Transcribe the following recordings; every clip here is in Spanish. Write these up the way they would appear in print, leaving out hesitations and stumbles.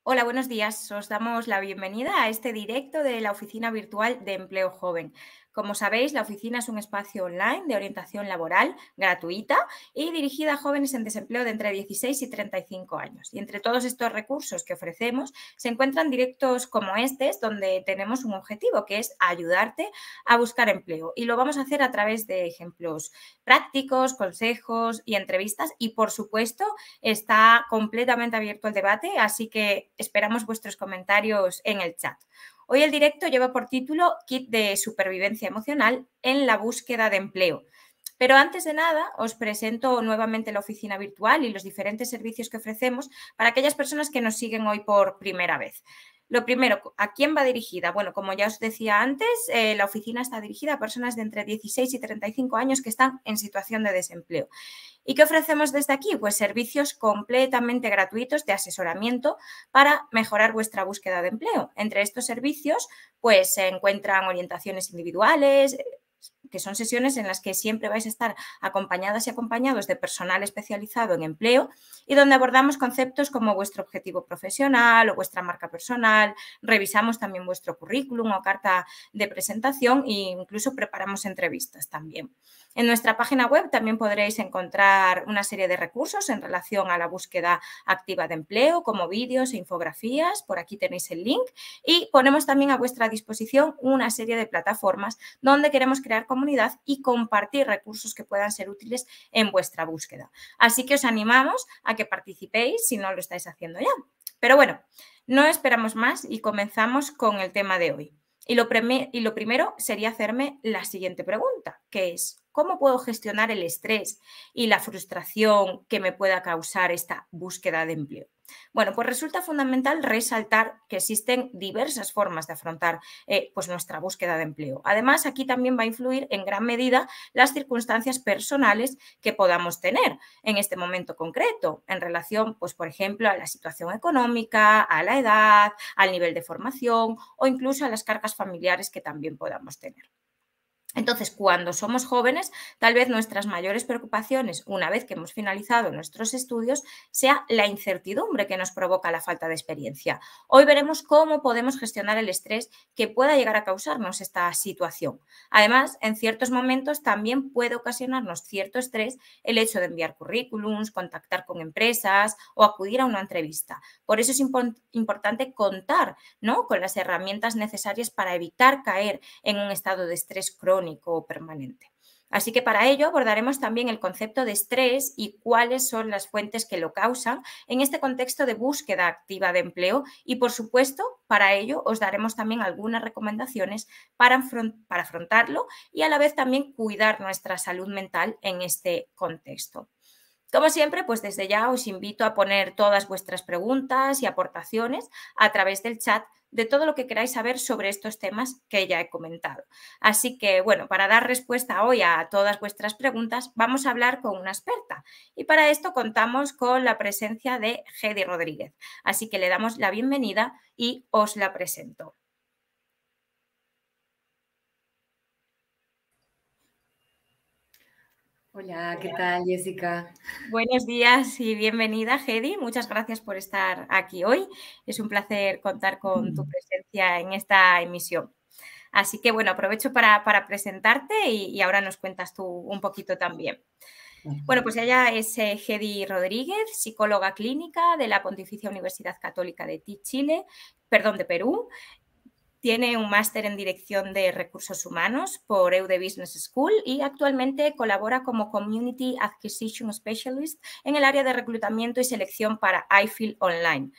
Hola, buenos días. Os damos la bienvenida a este directo de la Oficina Virtual de Empleo Joven. Como sabéis, la oficina es un espacio online de orientación laboral gratuita y dirigida a jóvenes en desempleo de entre 16 y 35 años. Y entre todos estos recursos que ofrecemos se encuentran directos como estos, donde tenemos un objetivo, que es ayudarte a buscar empleo. Y lo vamos a hacer a través de ejemplos prácticos, consejos y entrevistas. Y, por supuesto, está completamente abierto el debate, así que esperamos vuestros comentarios en el chat. Hoy el directo lleva por título Kit de supervivencia emocional en la búsqueda de empleo. Pero antes de nada, os presento nuevamente la oficina virtual y los diferentes servicios que ofrecemos para aquellas personas que nos siguen hoy por primera vez. Lo primero, ¿a quién va dirigida? Bueno, como ya os decía antes, la oficina está dirigida a personas de entre 16 y 35 años que están en situación de desempleo. ¿Y qué ofrecemos desde aquí? Pues servicios completamente gratuitos de asesoramiento para mejorar vuestra búsqueda de empleo. Entre estos servicios, pues se encuentran orientaciones individuales, que son sesiones en las que siempre vais a estar acompañadas y acompañados de personal especializado en empleo y donde abordamos conceptos como vuestro objetivo profesional o vuestra marca personal, revisamos también vuestro currículum o carta de presentación e incluso preparamos entrevistas también. En nuestra página web también podréis encontrar una serie de recursos en relación a la búsqueda activa de empleo, como vídeos e infografías. Por aquí tenéis el link. Y ponemos también a vuestra disposición una serie de plataformas donde queremos crear comunidad y compartir recursos que puedan ser útiles en vuestra búsqueda. Así que os animamos a que participéis si no lo estáis haciendo ya. Pero bueno, no esperamos más y comenzamos con el tema de hoy. Y lo primero sería hacerme la siguiente pregunta, que es, ¿cómo puedo gestionar el estrés y la frustración que me pueda causar esta búsqueda de empleo? Bueno, pues resulta fundamental resaltar que existen diversas formas de afrontar pues nuestra búsqueda de empleo. Además, aquí también va a influir en gran medida las circunstancias personales que podamos tener en este momento concreto, en relación, pues, por ejemplo, a la situación económica, a la edad, al nivel de formación o incluso a las cargas familiares que también podamos tener. Entonces, cuando somos jóvenes, tal vez nuestras mayores preocupaciones, una vez que hemos finalizado nuestros estudios, sea la incertidumbre que nos provoca la falta de experiencia. Hoy veremos cómo podemos gestionar el estrés que pueda llegar a causarnos esta situación. Además, en ciertos momentos también puede ocasionarnos cierto estrés el hecho de enviar currículums, contactar con empresas o acudir a una entrevista. Por eso es importante contar, ¿no?, con las herramientas necesarias para evitar caer en un estado de estrés crónico o permanente. Así que para ello abordaremos también el concepto de estrés y cuáles son las fuentes que lo causan en este contexto de búsqueda activa de empleo y, por supuesto, para ello os daremos también algunas recomendaciones para afrontarlo y a la vez también cuidar nuestra salud mental en este contexto. Como siempre, pues desde ya os invito a poner todas vuestras preguntas y aportaciones a través del chat de todo lo que queráis saber sobre estos temas que ya he comentado. Así que, bueno, para dar respuesta hoy a todas vuestras preguntas, vamos a hablar con una experta. Y para esto contamos con la presencia de Hedy Rodríguez. Así que le damos la bienvenida y os la presento. Hola, ¿qué tal, Jessica? Buenos días y bienvenida, Hedy. Muchas gracias por estar aquí hoy. Es un placer contar con tu presencia en esta emisión. Así que, bueno, aprovecho para presentarte y ahora nos cuentas tú un poquito también. Bueno, pues ella es Hedy Rodríguez, psicóloga clínica de la Pontificia Universidad Católica de Chile, perdón, de Perú. Tiene un máster en Dirección de Recursos Humanos por EUDE Business School y actualmente colabora como Community Acquisition Specialist en el área de reclutamiento y selección para iFeel Online,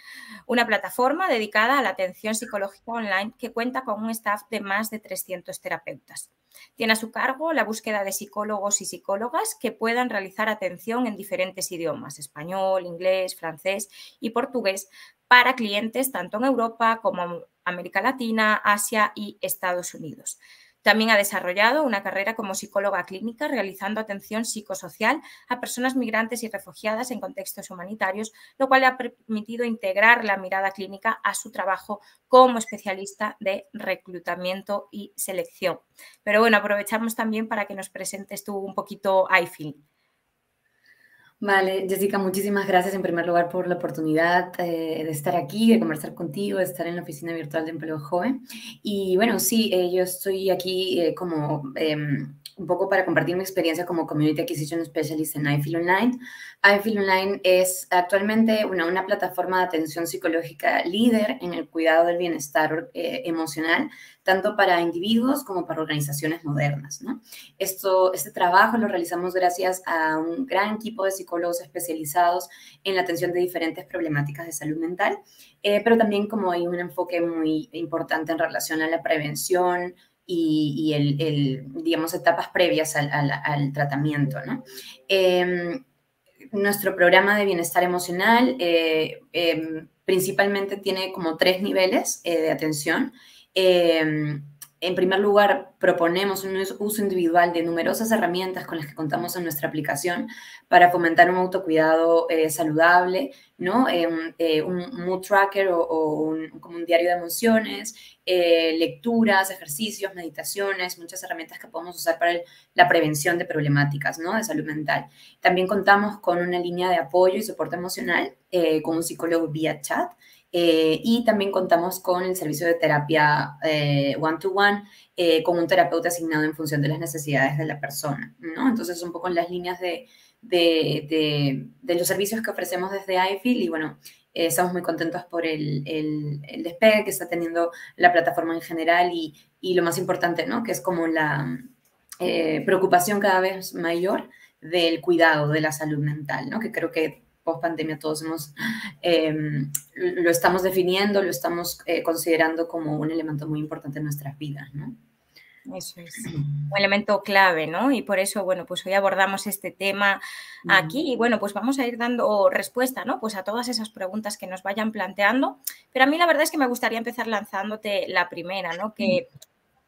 una plataforma dedicada a la atención psicológica online que cuenta con un staff de más de 300 terapeutas. Tiene a su cargo la búsqueda de psicólogos y psicólogas que puedan realizar atención en diferentes idiomas, español, inglés, francés y portugués, para clientes tanto en Europa como América Latina, Asia y Estados Unidos. También ha desarrollado una carrera como psicóloga clínica realizando atención psicosocial a personas migrantes y refugiadas en contextos humanitarios, lo cual le ha permitido integrar la mirada clínica a su trabajo como especialista de reclutamiento y selección. Pero bueno, aprovechamos también para que nos presentes tú un poquito iFeel. Vale, Jessica, muchísimas gracias en primer lugar por la oportunidad de estar aquí, de conversar contigo, de estar en la oficina virtual de empleo joven. Y bueno, sí, yo estoy aquí como un poco para compartir mi experiencia como Community Acquisition Specialist en iFeel Online. iFeel Online es actualmente una plataforma de atención psicológica líder en el cuidado del bienestar emocional, tanto para individuos como para organizaciones modernas, ¿no? Este trabajo lo realizamos gracias a un gran equipo de psicólogos especializados en la atención de diferentes problemáticas de salud mental, pero también como hay un enfoque muy importante en relación a la prevención digamos, etapas previas al tratamiento, ¿no? Nuestro programa de bienestar emocional principalmente tiene como 3 niveles de atención. En primer lugar, proponemos un uso individual de numerosas herramientas con las que contamos en nuestra aplicación para fomentar un autocuidado saludable, ¿no? Un mood tracker como un diario de emociones, lecturas, ejercicios, meditaciones, muchas herramientas que podemos usar para la prevención de problemáticas, ¿no? De salud mental. También contamos con una línea de apoyo y soporte emocional con un psicólogo vía chat. Y también contamos con el servicio de terapia one-to-one con un terapeuta asignado en función de las necesidades de la persona, ¿no? Entonces, un poco en las líneas de los servicios que ofrecemos desde iFeel y bueno, estamos muy contentos por el despegue que está teniendo la plataforma en general y lo más importante, ¿no? Que es como la preocupación cada vez mayor del cuidado de la salud mental, ¿no? Que creo que post pandemia todos lo estamos definiendo, lo estamos considerando como un elemento muy importante en nuestras vidas, ¿no? Eso es un elemento clave, ¿no? Y por eso, bueno, pues hoy abordamos este tema aquí y bueno, pues vamos a ir dando respuesta, ¿no? Pues a todas esas preguntas que nos vayan planteando. Pero a mí la verdad es que me gustaría empezar lanzándote la primera, ¿no?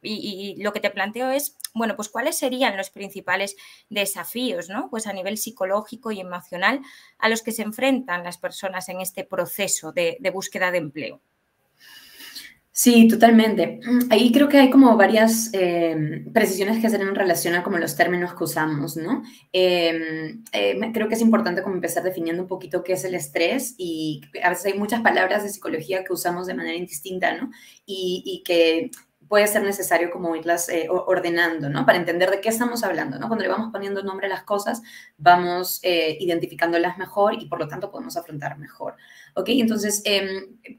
Y lo que te planteo es, bueno, pues cuáles serían los principales desafíos, ¿no? Pues a nivel psicológico y emocional a los que se enfrentan las personas en este proceso de búsqueda de empleo. Sí, totalmente. Ahí creo que hay como varias precisiones que hacer en relación a como los términos que usamos, ¿no? Creo que es importante como empezar definiendo un poquito qué es el estrés y a veces hay muchas palabras de psicología que usamos de manera indistinta, ¿no? Y que puede ser necesario como irlas ordenando, ¿no? Para entender de qué estamos hablando, ¿no? Cuando le vamos poniendo nombre a las cosas, vamos identificándolas mejor y por lo tanto podemos afrontar mejor. ¿Ok? Entonces,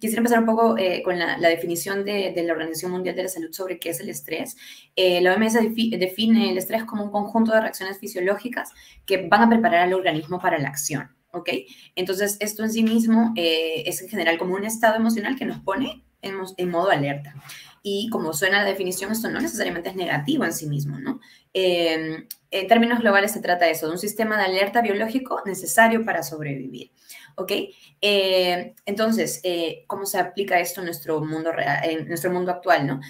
quisiera empezar un poco con la definición de la Organización Mundial de la Salud sobre qué es el estrés. La OMS define el estrés como un conjunto de reacciones fisiológicas que van a preparar al organismo para la acción. ¿Ok? Entonces, esto en sí mismo es en general como un estado emocional que nos pone en modo alerta. Y como suena la definición, esto no necesariamente es negativo en sí mismo, ¿no? En términos globales se trata de eso, de un sistema de alerta biológico necesario para sobrevivir. ¿Ok? Entonces, ¿cómo se aplica esto en nuestro mundo real, en nuestro mundo actual, ¿no?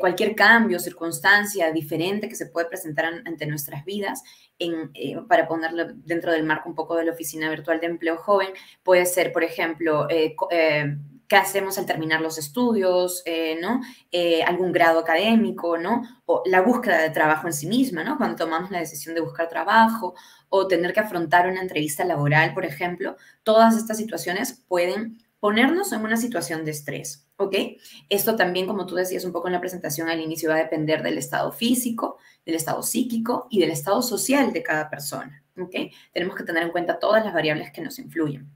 Cualquier cambio, circunstancia diferente que se puede presentar ante nuestras vidas, para ponerlo dentro del marco un poco de la oficina virtual de empleo joven, puede ser, por ejemplo, qué hacemos al terminar los estudios, ¿no? Algún grado académico, ¿no? O la búsqueda de trabajo en sí misma, ¿no? Cuando tomamos la decisión de buscar trabajo o tener que afrontar una entrevista laboral, por ejemplo, todas estas situaciones pueden ponernos en una situación de estrés, ¿ok? Esto también, como tú decías un poco en la presentación al inicio, va a depender del estado físico, del estado psíquico y del estado social de cada persona, ¿ok? Tenemos que tener en cuenta todas las variables que nos influyen.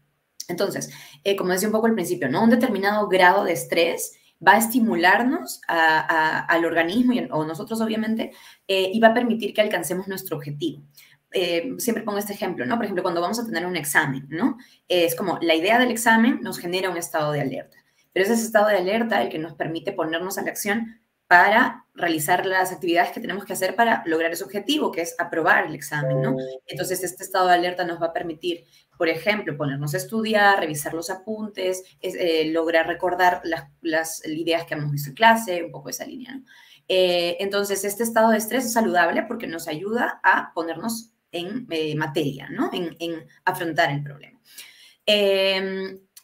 Entonces, como decía un poco al principio, ¿no? Un determinado grado de estrés va a estimularnos al organismo o nosotros obviamente y va a permitir que alcancemos nuestro objetivo. Siempre pongo este ejemplo, ¿no? Por ejemplo, cuando vamos a tener un examen, ¿no? Es como la idea del examen nos genera un estado de alerta, pero es ese estado de alerta el que nos permite ponernos a la acción para realizar las actividades que tenemos que hacer para lograr ese objetivo, que es aprobar el examen, ¿no? Entonces, este estado de alerta nos va a permitir, por ejemplo, ponernos a estudiar, revisar los apuntes, lograr recordar las ideas que hemos visto en clase, un poco esa línea, ¿no? Entonces, este estado de estrés es saludable porque nos ayuda a ponernos en materia, ¿no? En afrontar el problema.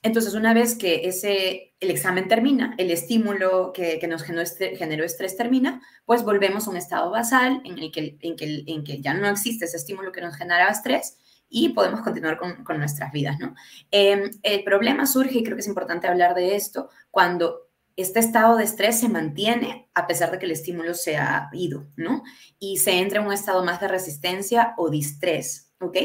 Entonces, una vez que el examen termina, el estímulo que nos generó estrés termina, pues volvemos a un estado basal en que ya no existe ese estímulo que nos generaba estrés y podemos continuar con nuestras vidas, ¿no? El problema surge, y creo que es importante hablar de esto, cuando este estado de estrés se mantiene a pesar de que el estímulo se ha ido, ¿no? Y se entra en un estado más de resistencia o distrés, ¿ok?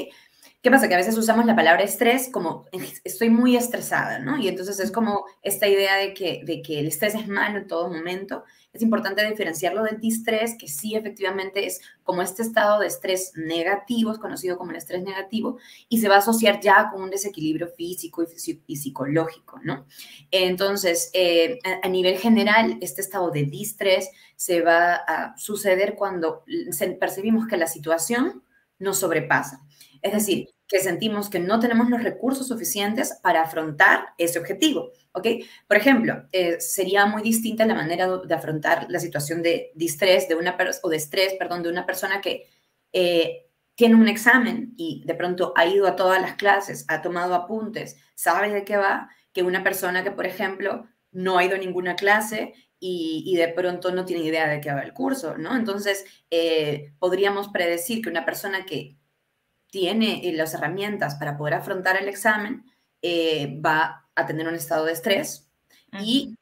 ¿Qué pasa? Que a veces usamos la palabra estrés como estoy muy estresada, ¿no? Y entonces es como esta idea de que el estrés es malo en todo momento. Es importante diferenciarlo del distrés, que sí efectivamente es como este estado de estrés negativo, es conocido como el estrés negativo, y se va a asociar ya con un desequilibrio físico y psicológico, ¿no? Entonces, a nivel general, este estado de distrés se va a suceder cuando percibimos que la situación nos sobrepasa. Es decir, que sentimos que no tenemos los recursos suficientes para afrontar ese objetivo, ¿ok? Por ejemplo, sería muy distinta la manera de afrontar la situación de distrés de una persona que tiene un examen y de pronto ha ido a todas las clases, ha tomado apuntes, sabe de qué va, que una persona que, por ejemplo, no ha ido a ninguna clase y de pronto no tiene idea de qué va el curso, ¿no? Entonces, podríamos predecir que una persona que tiene las herramientas para poder afrontar el examen, va a tener un estado de estrés y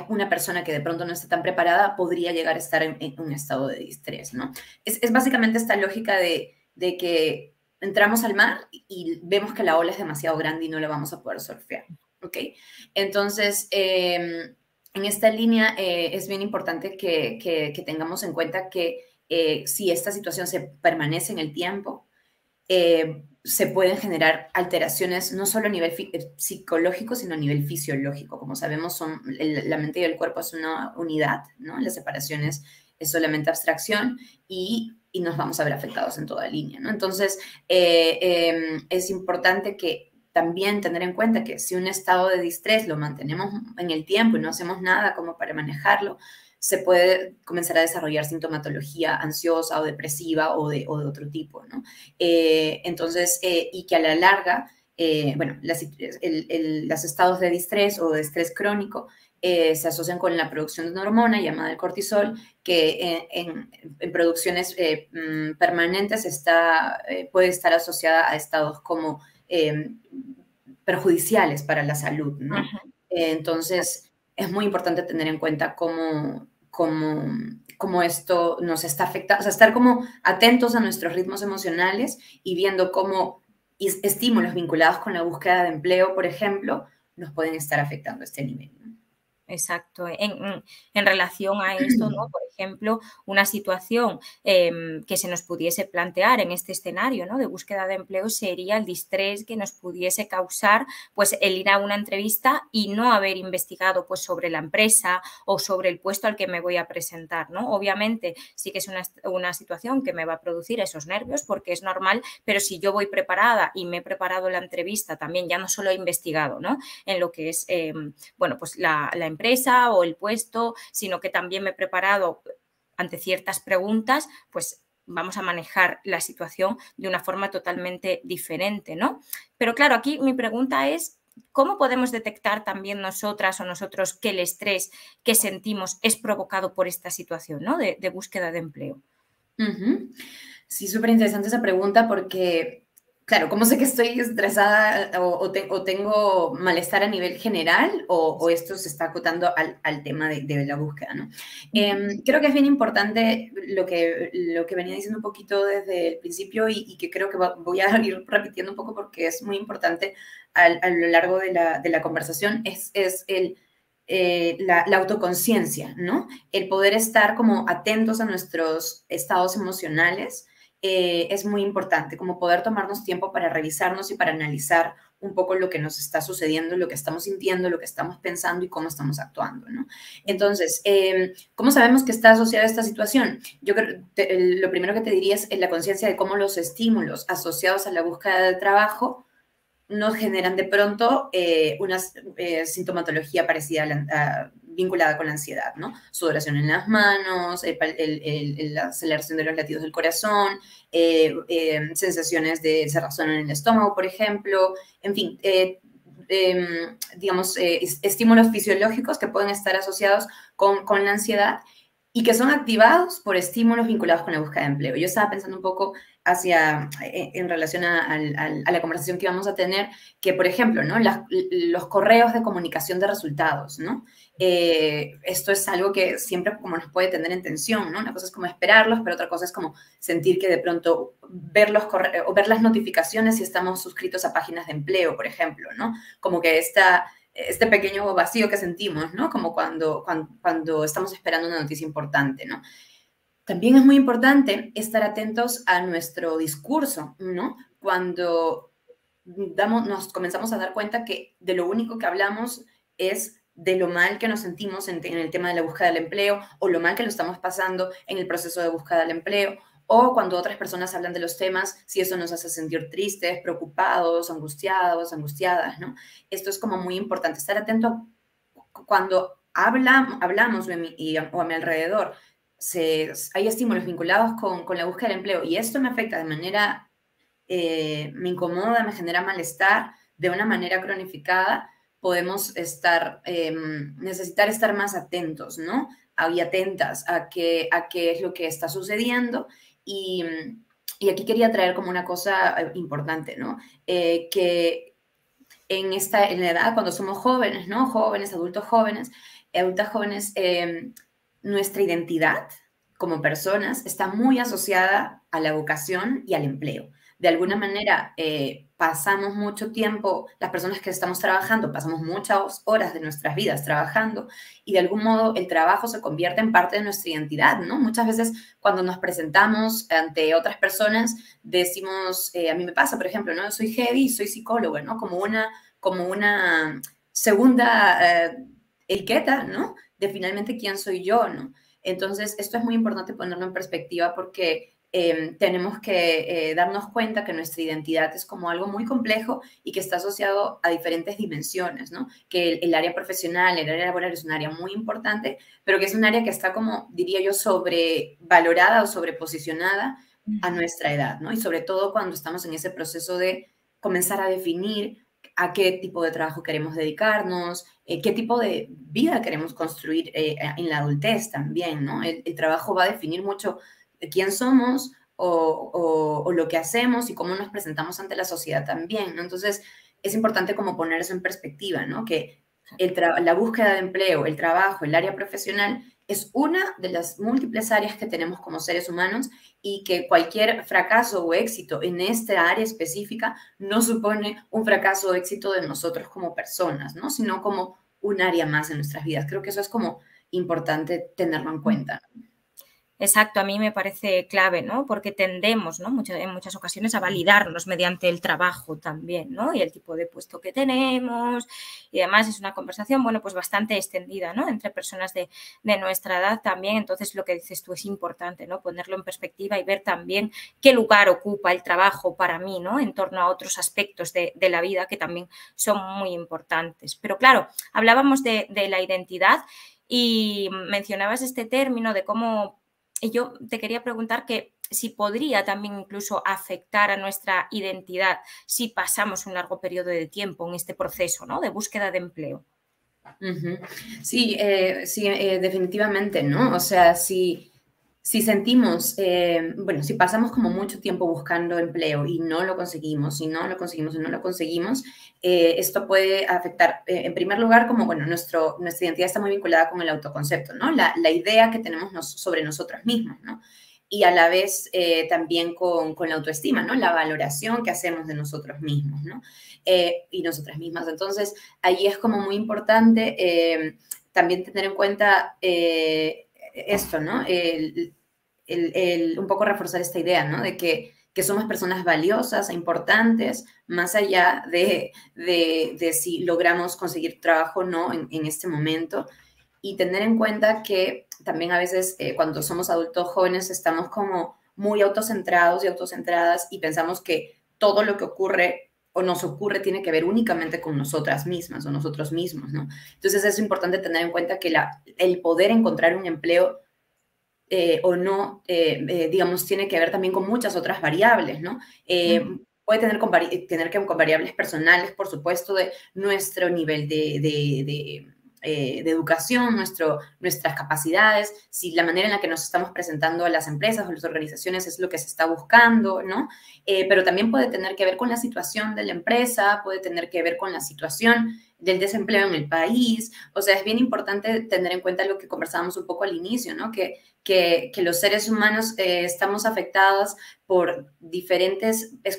una persona que de pronto no está tan preparada podría llegar a estar en un estado de distrés, ¿no? Es básicamente esta lógica de que entramos al mar y vemos que la ola es demasiado grande y no la vamos a poder surfear, ¿ok? Entonces, en esta línea es bien importante que tengamos en cuenta que si esta situación se permanece en el tiempo, se pueden generar alteraciones no solo a nivel psicológico, sino a nivel fisiológico. Como sabemos, la mente y el cuerpo es una unidad, ¿no? La separación es solamente abstracción y nos vamos a ver afectados en toda línea, ¿no? Entonces, es importante que también tener en cuenta que si un estado de distrés lo mantenemos en el tiempo y no hacemos nada como para manejarlo, se puede comenzar a desarrollar sintomatología ansiosa o depresiva o de otro tipo, ¿no? Entonces, y que a la larga, bueno, los estados de distrés o de estrés crónico se asocian con la producción de una hormona llamada el cortisol, que en producciones permanentes puede estar asociada a estados como perjudiciales para la salud, ¿no? Entonces, es muy importante tener en cuenta cómo esto nos está afectando, o sea, estar como atentos a nuestros ritmos emocionales y viendo cómo estímulos vinculados con la búsqueda de empleo, por ejemplo, nos pueden estar afectando a este nivel, ¿no? Exacto. En relación a esto, ¿no? Por ejemplo, una situación que se nos pudiese plantear en este escenario, ¿no? De búsqueda de empleo sería el distrés que nos pudiese causar pues, el ir a una entrevista y no haber investigado pues, sobre la empresa o sobre el puesto al que me voy a presentar, ¿no? Obviamente sí que es una situación que me va a producir esos nervios porque es normal, pero si yo voy preparada y me he preparado la entrevista también, ya no solo he investigado, ¿no? En lo que es, bueno, pues la empresa o el puesto, sino que también me he preparado ante ciertas preguntas, pues vamos a manejar la situación de una forma totalmente diferente, ¿no? Pero claro, aquí mi pregunta es, ¿cómo podemos detectar también nosotras o nosotros que el estrés que sentimos es provocado por esta situación, ¿no? de búsqueda de empleo? Sí, súper interesante esa pregunta porque, claro, ¿cómo sé que estoy estresada o tengo malestar a nivel general o esto se está acotando al tema de la búsqueda, ¿no? Creo que es bien importante lo que venía diciendo un poquito desde el principio y que creo que voy a ir repitiendo un poco porque es muy importante a lo largo de la conversación, es la autoconciencia, ¿no? El poder estar como atentos a nuestros estados emocionales es muy importante, como poder tomarnos tiempo para revisarnos y para analizar un poco lo que nos está sucediendo, lo que estamos sintiendo, lo que estamos pensando y cómo estamos actuando, ¿no? Entonces, ¿cómo sabemos que está asociada a esta situación? Yo creo lo primero que te diría es la conciencia de cómo los estímulos asociados a la búsqueda de trabajo nos generan de pronto una sintomatología parecida vinculada con la ansiedad, ¿no? Sudoración en las manos, la aceleración de los latidos del corazón, sensaciones de cerrazón en el estómago, por ejemplo, en fin, digamos, estímulos fisiológicos que pueden estar asociados con la ansiedad y que son activados por estímulos vinculados con la búsqueda de empleo. Yo estaba pensando un poco en relación a la conversación que vamos a tener, que, por ejemplo, ¿no? Los correos de comunicación de resultados, ¿no? Esto es algo que siempre como nos puede tener en tensión, ¿no? Una cosa es como esperarlos, pero otra cosa es como sentir que de pronto ver los correos o ver las notificaciones si estamos suscritos a páginas de empleo, por ejemplo, ¿no? Como que este pequeño vacío que sentimos, ¿no? Como cuando estamos esperando una noticia importante, ¿no? También es muy importante estar atentos a nuestro discurso, ¿no? Cuando nos comenzamos a dar cuenta que de lo único que hablamos es de lo mal que nos sentimos en el tema de la búsqueda del empleo o lo mal que lo estamos pasando en el proceso de búsqueda del empleo o cuando otras personas hablan de los temas, si eso nos hace sentir tristes, preocupados, angustiados, angustiadas, ¿no? Esto es como muy importante, estar atento cuando hablamos o a mi alrededor, hay estímulos vinculados con la búsqueda del empleo y esto me afecta de manera, me incomoda, me genera malestar de una manera cronificada, podemos necesitar estar más atentos, ¿no? Y atentas a qué es lo que está sucediendo y, y aquí quería traer como una cosa importante, ¿no? Que en la edad, cuando somos jóvenes, ¿no? Jóvenes, adultas jóvenes, nuestra identidad como personas está muy asociada a la vocación y al empleo. De alguna manera, pasamos mucho tiempo, las personas que estamos trabajando, pasamos muchas horas de nuestras vidas trabajando y de algún modo el trabajo se convierte en parte de nuestra identidad, ¿no? Muchas veces cuando nos presentamos ante otras personas decimos, a mí me pasa, por ejemplo, ¿no? Yo soy Heidi y soy psicóloga, ¿no? Como una segunda etiqueta, ¿no? De finalmente quién soy yo, ¿no? Entonces, esto es muy importante ponerlo en perspectiva porque tenemos que darnos cuenta que nuestra identidad es como algo muy complejo y que está asociado a diferentes dimensiones, ¿no? Que el área profesional, el área laboral es un área muy importante, pero que es un área que está como, diría yo, sobrevalorada o sobreposicionada a nuestra edad, ¿no? Y sobre todo cuando estamos en ese proceso de comenzar a definir a qué tipo de trabajo queremos dedicarnos, qué tipo de vida queremos construir en la adultez también, ¿no? El trabajo va a definir mucho quién somos o lo que hacemos y cómo nos presentamos ante la sociedad también, ¿no? Entonces, es importante como poner eso en perspectiva, ¿no? Que la búsqueda de empleo, el trabajo, el área profesional es una de las múltiples áreas que tenemos como seres humanos y que cualquier fracaso o éxito en esta área específica no supone un fracaso o éxito de nosotros como personas, ¿no? Sino como un área más en nuestras vidas. Creo que eso es como importante tenerlo en cuenta. Exacto, a mí me parece clave, ¿no? Porque tendemos, ¿no? En muchas ocasiones a validarnos mediante el trabajo también, ¿no? Y el tipo de puesto que tenemos y además es una conversación, bueno, pues bastante extendida, ¿no? Entre personas de nuestra edad también, entonces lo que dices tú es importante, ¿no? Ponerlo en perspectiva y ver también qué lugar ocupa el trabajo para mí, ¿no? En torno a otros aspectos de la vida que también son muy importantes. Pero claro, hablábamos de la identidad y mencionabas este término de cómo y yo te quería preguntar que si podría también incluso afectar a nuestra identidad si pasamos un largo periodo de tiempo en este proceso, ¿no? De búsqueda de empleo. Uh-huh. Sí, sí, definitivamente, ¿no? O sea, si sentimos, bueno, si pasamos como mucho tiempo buscando empleo y no lo conseguimos, y no lo conseguimos, y no lo conseguimos, esto puede afectar, en primer lugar, como, bueno, nuestra identidad está muy vinculada con el autoconcepto, ¿no? La idea que tenemos sobre nosotros mismos, ¿no? Y a la vez también con la autoestima, ¿no? La valoración que hacemos de nosotros mismos, ¿no? Y nosotras mismas. Entonces, ahí es como muy importante también tener en cuenta esto, ¿no? Un poco reforzar esta idea, ¿no? De que somos personas valiosas e importantes, más allá de si logramos conseguir trabajo o no en este momento. Y tener en cuenta que también a veces cuando somos adultos jóvenes estamos como muy autocentrados y autocentradas y pensamos que todo lo que ocurre o nos ocurre tiene que ver únicamente con nosotras mismas o nosotros mismos, ¿no? Entonces es importante tener en cuenta que el poder encontrar un empleo o no, digamos, tiene que ver también con muchas otras variables, ¿no? Puede tener que ver con variables personales, por supuesto, de nuestro nivel de de educación, nuestras capacidades, si la manera en la que nos estamos presentando a las empresas o las organizaciones es lo que se está buscando, ¿no? Pero también puede tener que ver con la situación de la empresa, puede tener que ver con la situación del desempleo en el país. O sea, es bien importante tener en cuenta lo que conversábamos un poco al inicio, ¿no? Que los seres humanos estamos afectados por diferentes, es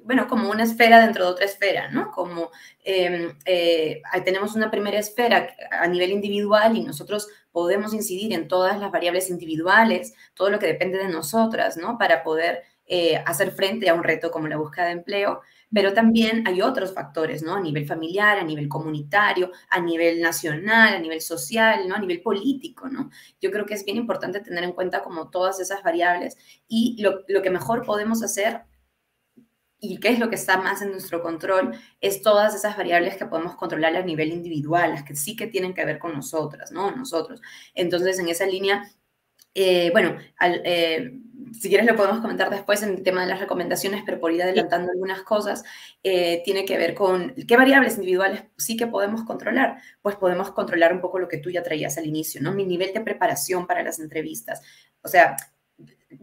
bueno, como una esfera dentro de otra esfera, ¿no? Como tenemos una primera esfera a nivel individual y nosotros podemos incidir en todas las variables individuales, todo lo que depende de nosotras, ¿no? Para poder hacer frente a un reto como la búsqueda de empleo, pero también hay otros factores, ¿no? A nivel familiar, a nivel comunitario, a nivel nacional, a nivel social, ¿no? A nivel político, ¿no? Yo creo que es bien importante tener en cuenta como todas esas variables y lo que mejor podemos hacer y qué es lo que está más en nuestro control, es todas esas variables que podemos controlar a nivel individual, las que sí que tienen que ver con nosotras, ¿no? Nosotros. Entonces, en esa línea, bueno, si quieres lo podemos comentar después en el tema de las recomendaciones, pero por ir adelantando algunas cosas, tiene que ver con qué variables individuales sí que podemos controlar. Pues podemos controlar un poco lo que tú ya traías al inicio, ¿no? Mi nivel de preparación para las entrevistas. O sea,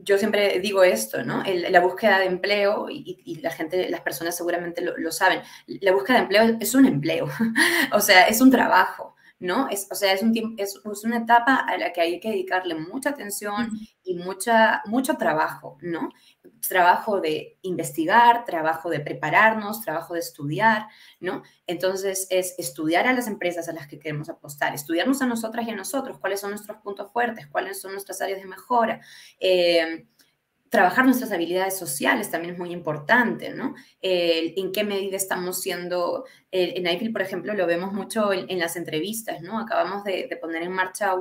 yo siempre digo esto, ¿no? La búsqueda de empleo, y la gente, las personas seguramente lo saben, la búsqueda de empleo es un empleo, o sea, es un trabajo, ¿no? O sea, es una etapa a la que hay que dedicarle mucha atención y mucho trabajo, ¿no? Trabajo de investigar, trabajo de prepararnos, trabajo de estudiar, ¿no? Entonces, es estudiar a las empresas a las que queremos apostar, estudiarnos a nosotras y a nosotros, cuáles son nuestros puntos fuertes, cuáles son nuestras áreas de mejora, trabajar nuestras habilidades sociales también es muy importante, ¿no? En qué medida estamos siendo, en IFIL, por ejemplo, lo vemos mucho en las entrevistas, ¿no? Acabamos de poner en marcha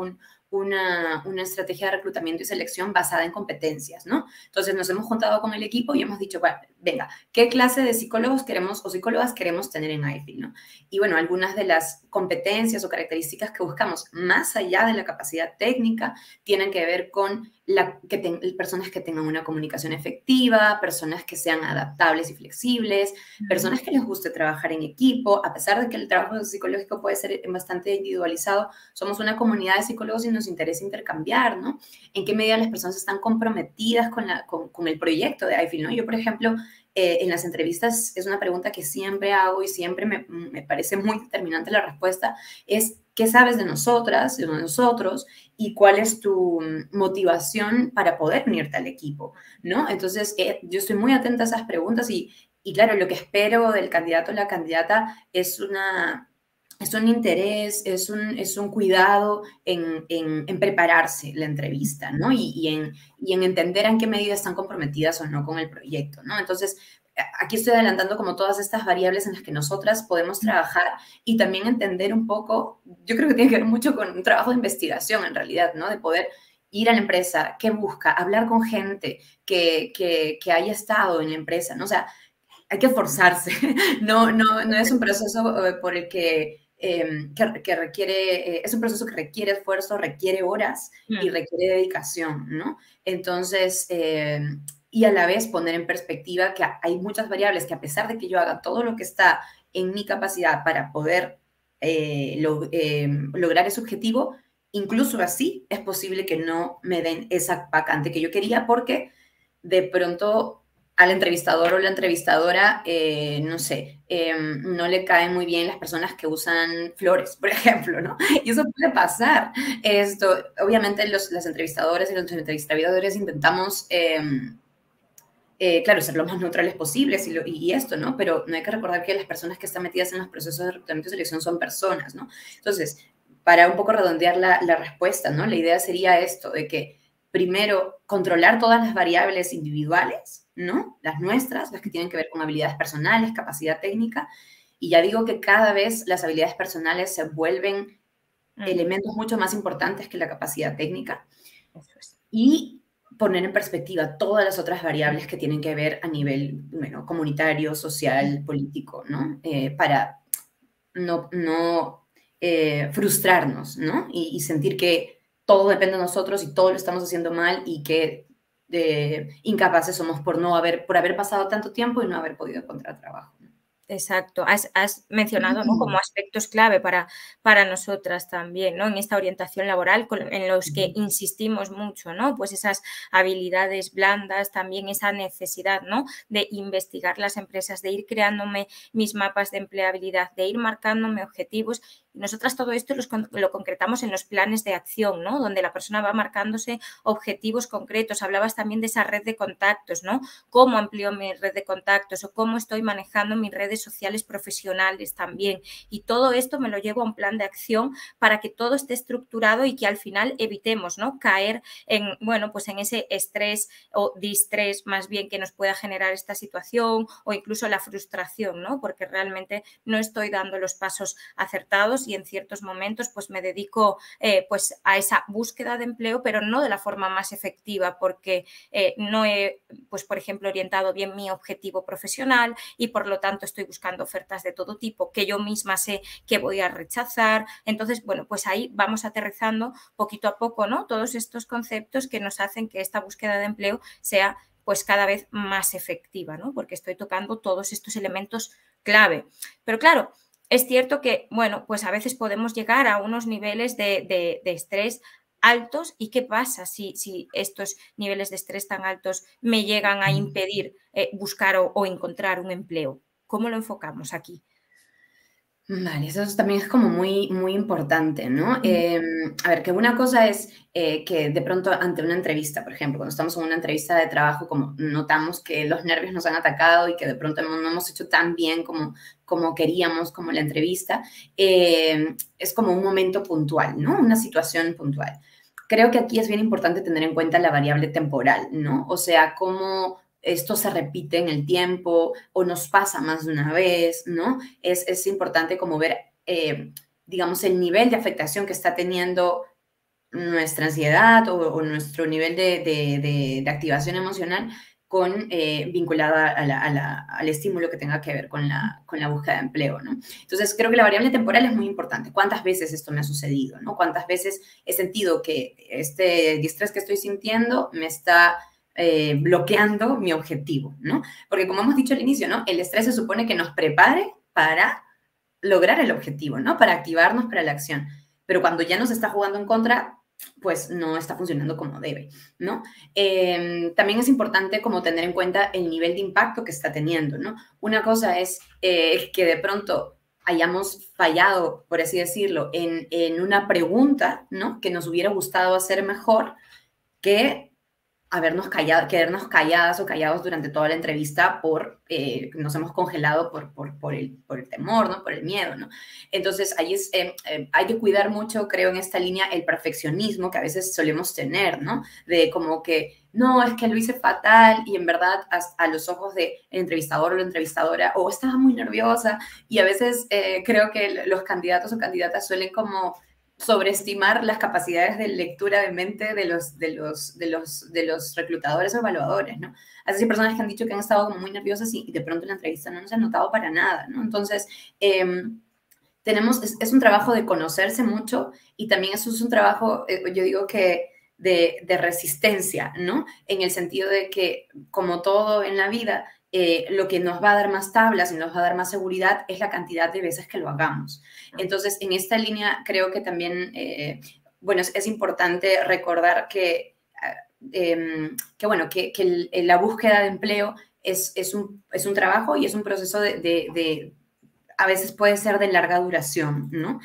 una estrategia de reclutamiento y selección basada en competencias, ¿no? Entonces nos hemos juntado con el equipo y hemos dicho, bueno, venga, ¿qué clase de psicólogos queremos o psicólogas queremos tener en IFIL, ¿no? Y bueno, algunas de las competencias o características que buscamos, más allá de la capacidad técnica, tienen que ver con personas que tengan una comunicación efectiva, personas que sean adaptables y flexibles, personas que les guste trabajar en equipo, a pesar de que el trabajo psicológico puede ser bastante individualizado, somos una comunidad de psicólogos y nos interesa intercambiar, ¿no? En qué medida las personas están comprometidas con el proyecto de IFIL, ¿no? Yo, por ejemplo, en las entrevistas es una pregunta que siempre hago y siempre me parece muy determinante la respuesta, es ¿qué sabes de nosotras, de nosotros? Y cuál es tu motivación para poder unirte al equipo, ¿no? Entonces, yo estoy muy atenta a esas preguntas y claro, lo que espero del candidato o la candidata es un interés, es un cuidado en prepararse la entrevista, ¿no? Y en entender en qué medida están comprometidas o no con el proyecto, ¿no? Entonces, aquí estoy adelantando como todas estas variables en las que nosotras podemos trabajar y también entender un poco, yo creo que tiene que ver mucho con un trabajo de investigación en realidad, ¿no? De poder ir a la empresa, qué busca, hablar con gente que haya estado en la empresa, ¿no? O sea, hay que esforzarse, no es un proceso por el que requiere, es un proceso que requiere esfuerzo, requiere horas y requiere dedicación, ¿no? Entonces, y a la vez poner en perspectiva que hay muchas variables que a pesar de que yo haga todo lo que está en mi capacidad para poder lograr ese objetivo, incluso así es posible que no me den esa vacante que yo quería porque de pronto al entrevistador o la entrevistadora, no sé, no le caen muy bien las personas que usan flores, por ejemplo, ¿no? Y eso puede pasar. Obviamente las entrevistadoras y los entrevistadores intentamos, claro, ser lo más neutrales posibles y esto, ¿no? Pero no hay que recordar que las personas que están metidas en los procesos de reclutamiento y selección son personas, ¿no? Entonces, para un poco redondear la respuesta, ¿no? La idea sería esto, de que primero controlar todas las variables individuales, ¿no? Las nuestras, las que tienen que ver con habilidades personales, capacidad técnica, y ya digo que cada vez las habilidades personales se vuelven elementos mucho más importantes que la capacidad técnica. Eso es. Y poner en perspectiva todas las otras variables que tienen que ver a nivel, bueno, comunitario, social, político, ¿no? Para no frustrarnos, ¿no? Y sentir que todo depende de nosotros y todo lo estamos haciendo mal y que incapaces somos por haber pasado tanto tiempo y no haber podido encontrar trabajo, ¿no? Exacto. Has mencionado, ¿no?, como aspectos clave para nosotras también, ¿no?, en esta orientación laboral en los que insistimos mucho, ¿no? Pues esas habilidades blandas, también esa necesidad, ¿no?, de investigar las empresas, de ir creándome mis mapas de empleabilidad, de ir marcándome objetivos. Nosotras todo esto lo concretamos en los planes de acción, ¿no?, donde la persona va marcándose objetivos concretos. Hablabas también de esa red de contactos, ¿no? ¿Cómo amplío mi red de contactos o cómo estoy manejando mis redes sociales profesionales también? Y todo esto me lo llevo a un plan de acción para que todo esté estructurado y que al final evitemos, ¿no?, caer en, bueno, pues en ese estrés o distrés más bien que nos pueda generar esta situación, o incluso la frustración, ¿no?, porque realmente no estoy dando los pasos acertados y en ciertos momentos pues me dedico pues a esa búsqueda de empleo, pero no de la forma más efectiva, porque no he, pues por ejemplo, orientado bien mi objetivo profesional y por lo tanto estoy buscando ofertas de todo tipo que yo misma sé que voy a rechazar. Entonces, bueno, pues ahí vamos aterrizando poquito a poco, ¿no?, todos estos conceptos que nos hacen que esta búsqueda de empleo sea pues cada vez más efectiva, ¿no?, porque estoy tocando todos estos elementos clave. Pero claro, es cierto que, bueno, pues a veces podemos llegar a unos niveles de estrés altos. ¿Y qué pasa si estos niveles de estrés tan altos me llegan a impedir buscar o encontrar un empleo? ¿Cómo lo enfocamos aquí? Vale, eso también es como muy, muy importante, ¿no? A ver, que una cosa es que de pronto ante una entrevista, por ejemplo, cuando estamos en una entrevista de trabajo, como notamos que los nervios nos han atacado y que de pronto no hemos hecho tan bien como queríamos, como la entrevista, es como un momento puntual, ¿no? Una situación puntual. Creo que aquí es bien importante tener en cuenta la variable temporal, ¿no? O sea, cómo esto se repite en el tiempo o nos pasa más de una vez, ¿no? Es importante como ver, digamos, el nivel de afectación que está teniendo nuestra ansiedad o nuestro nivel de activación emocional vinculada al estímulo que tenga que ver con la búsqueda de empleo, ¿no? Entonces, creo que la variable temporal es muy importante. ¿Cuántas veces esto me ha sucedido, no? ¿Cuántas veces he sentido que este distrés que estoy sintiendo me está bloqueando mi objetivo, ¿no? Porque como hemos dicho al inicio, ¿no?, el estrés se supone que nos prepare para lograr el objetivo, ¿no?, para activarnos para la acción. Pero cuando ya nos está jugando en contra, pues no está funcionando como debe, ¿no? También es importante como tener en cuenta el nivel de impacto que está teniendo, ¿no? Una cosa es que de pronto hayamos fallado, por así decirlo, en una pregunta, ¿no?, que nos hubiera gustado hacer mejor, que habernos callado, quedarnos calladas o callados durante toda la entrevista nos hemos congelado por el temor, ¿no? Por el miedo, ¿no? Entonces, ahí hay que cuidar mucho, creo, en esta línea, el perfeccionismo que a veces solemos tener, ¿no? De como que, no, es que lo hice fatal y en verdad a los ojos del entrevistador o la entrevistadora, o estaba muy nerviosa, y a veces creo que los candidatos o candidatas suelen como sobreestimar las capacidades de lectura de mente de los reclutadores o evaluadores, ¿no? Así hay personas que han dicho que han estado como muy nerviosas y de pronto en la entrevista no se han notado para nada, ¿no? Entonces, es un trabajo de conocerse mucho y también eso es un trabajo, yo digo que de resistencia, ¿no? En el sentido de que, como todo en la vida, lo que nos va a dar más tablas y nos va a dar más seguridad es la cantidad de veces que lo hagamos. Entonces, en esta línea creo que también, bueno, es importante recordar que la búsqueda de empleo es un trabajo y es un proceso a veces puede ser de larga duración, ¿no?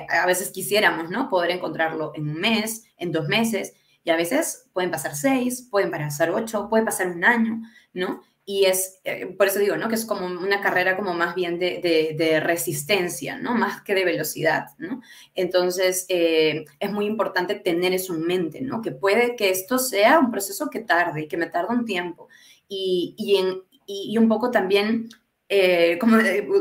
A veces quisiéramos, ¿no?, poder encontrarlo en un mes, en 2 meses, y a veces pueden pasar 6, pueden pasar 8, puede pasar un año, ¿no? Y por eso digo, ¿no?, que es como una carrera como más bien de resistencia, ¿no?, más que de velocidad, ¿no? Entonces, es muy importante tener eso en mente, ¿no?, que puede que esto sea un proceso que tarde, que me tarda un tiempo. Y un poco también,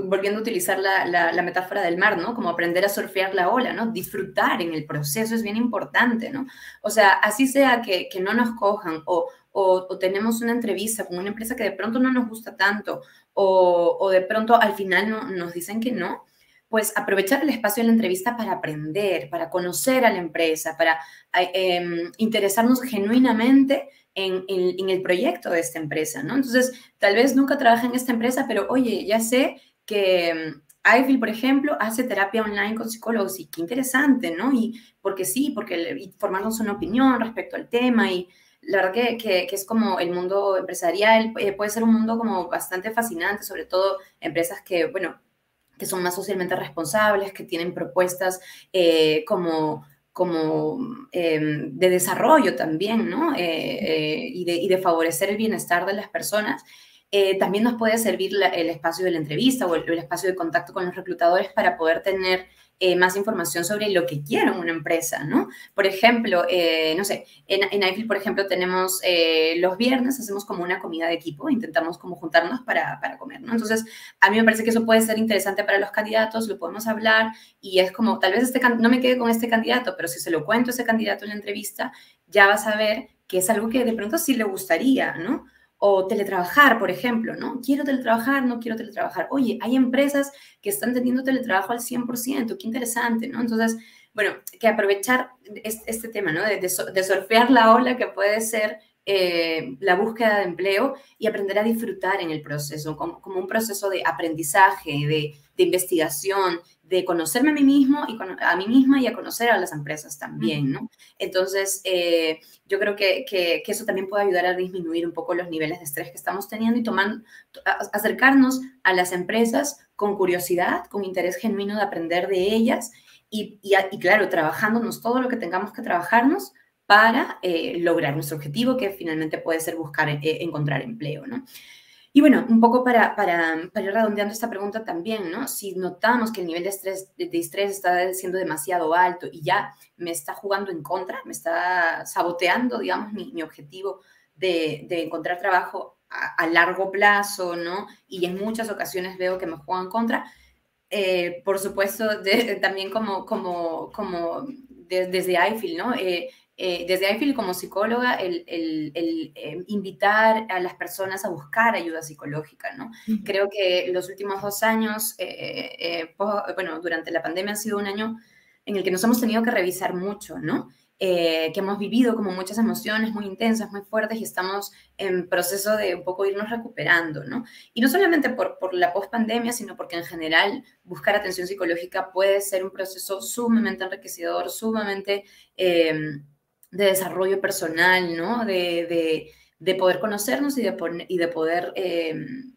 volviendo a utilizar la metáfora del mar, ¿no?, como aprender a surfear la ola, ¿no?, disfrutar en el proceso es bien importante, ¿no? O sea, así sea que no nos cojan o tenemos una entrevista con una empresa que de pronto no nos gusta tanto o de pronto al final nos dicen que no, pues aprovechar el espacio de la entrevista para aprender, para conocer a la empresa, para interesarnos genuinamente en el proyecto de esta empresa, ¿no? Entonces, tal vez nunca trabaja en esta empresa, pero oye, ya sé que iFeel, por ejemplo, hace terapia online con psicólogos y qué interesante, ¿no? Y porque sí, y formarnos una opinión respecto al tema y la verdad que es como el mundo empresarial, puede ser un mundo como bastante fascinante, sobre todo empresas que, bueno, que son más socialmente responsables, que tienen propuestas de desarrollo también, ¿no? Y de favorecer el bienestar de las personas. También nos puede servir el espacio de la entrevista o el espacio de contacto con los reclutadores para poder tener más información sobre lo que quiere una empresa, ¿no? Por ejemplo, no sé, en iFeel, por ejemplo, tenemos los viernes, hacemos como una comida de equipo, intentamos como juntarnos para comer, ¿no? Entonces, a mí me parece que eso puede ser interesante para los candidatos, lo podemos hablar y es como, tal vez no me quede con este candidato, pero si se lo cuento a ese candidato en la entrevista, ya va a saber que es algo que de pronto sí le gustaría, ¿no? O teletrabajar, por ejemplo, ¿no? Quiero teletrabajar, no quiero teletrabajar. Oye, hay empresas que están teniendo teletrabajo al 100%, qué interesante, ¿no? Entonces, bueno, que aprovechar este tema, ¿no? De surfear la ola que puede ser la búsqueda de empleo y aprender a disfrutar en el proceso, como un proceso de aprendizaje, de investigación, de conocerme a mí mismo y a mí misma y a conocer a las empresas también, ¿no? Entonces, yo creo que eso también puede ayudar a disminuir un poco los niveles de estrés que estamos teniendo y acercarnos a las empresas con curiosidad, con interés genuino de aprender de ellas y claro, trabajándonos todo lo que tengamos que trabajarnos para lograr nuestro objetivo, que finalmente puede ser encontrar empleo, ¿no? Y bueno, un poco para ir redondeando esta pregunta también, ¿no? Si notamos que el nivel de estrés está siendo demasiado alto y ya me está jugando en contra, me está saboteando, digamos, mi objetivo de encontrar trabajo a largo plazo, ¿no? Y en muchas ocasiones veo que me juegan en contra. Por supuesto, también desde iFeel, ¿no? Desde iFeel como psicóloga, invitar a las personas a buscar ayuda psicológica, ¿no? Creo que los últimos 2 años, bueno, durante la pandemia ha sido un año en el que nos hemos tenido que revisar mucho, ¿no? Que hemos vivido como muchas emociones muy intensas, muy fuertes y estamos en proceso de un poco irnos recuperando, ¿no? Y no solamente por la post-pandemia, sino porque en general buscar atención psicológica puede ser un proceso sumamente enriquecedor, sumamente de desarrollo personal, ¿no? De poder conocernos y de poder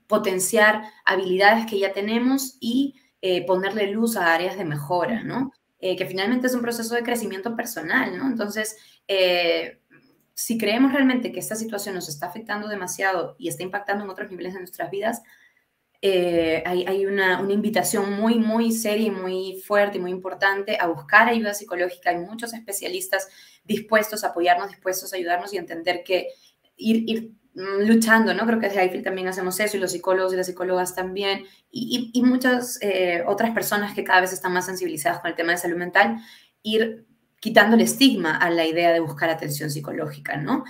potenciar habilidades que ya tenemos y ponerle luz a áreas de mejora, ¿no? Que finalmente es un proceso de crecimiento personal, ¿no? Entonces, si creemos realmente que esta situación nos está afectando demasiado y está impactando en otros niveles de nuestras vidas, hay una invitación muy, muy seria y muy fuerte y muy importante a buscar ayuda psicológica. Hay muchos especialistas dispuestos a apoyarnos, dispuestos a ayudarnos y a entender que ir luchando, ¿no? Creo que desde iFeel también hacemos eso y los psicólogos y las psicólogas también y muchas otras personas que cada vez están más sensibilizadas con el tema de salud mental, ir quitando el estigma a la idea de buscar atención psicológica, ¿no?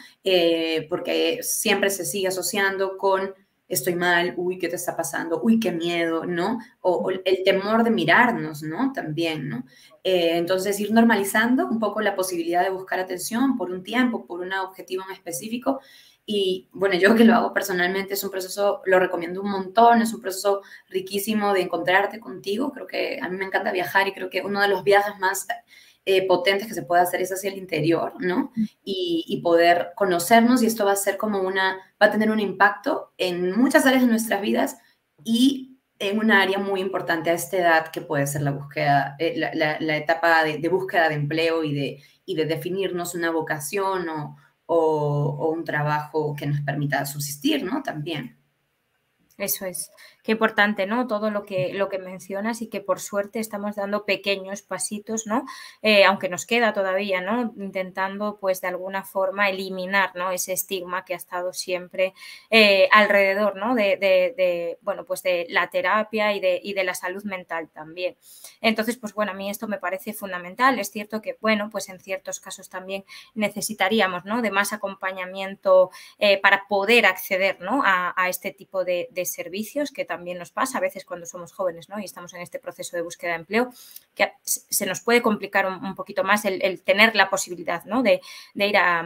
Porque siempre se sigue asociando con estoy mal, uy, ¿qué te está pasando? Uy, qué miedo, ¿no? O el temor de mirarnos, ¿no? También, ¿no? Entonces, ir normalizando un poco la posibilidad de buscar atención por un tiempo, por un objetivo en específico. Y bueno, yo que lo hago personalmente, es un proceso, lo recomiendo un montón, es un proceso riquísimo de encontrarte contigo. Creo que a mí me encanta viajar y creo que uno de los viajes más potentes que se puede hacer es hacia el interior, ¿no? Y poder conocernos y esto va a ser como va a tener un impacto en muchas áreas de nuestras vidas y en una área muy importante a esta edad que puede ser la búsqueda, la etapa de búsqueda de empleo y de definirnos una vocación o un trabajo que nos permita subsistir, ¿no? También. Eso es. Qué importante, ¿no? Todo lo que mencionas y que por suerte estamos dando pequeños pasitos, ¿no? Aunque nos queda todavía, ¿no? Intentando, pues, de alguna forma eliminar, ¿no? Ese estigma que ha estado siempre alrededor, ¿no? Bueno, pues de la terapia y de la salud mental también. Entonces, pues, bueno, a mí esto me parece fundamental. Es cierto que, bueno, pues en ciertos casos también necesitaríamos, ¿no? De más acompañamiento para poder acceder, ¿no? A este tipo de diferentes servicios, que también nos pasa a veces cuando somos jóvenes, ¿no? Y estamos en este proceso de búsqueda de empleo, que se nos puede complicar un poquito más el tener la posibilidad, ¿no? de ir a...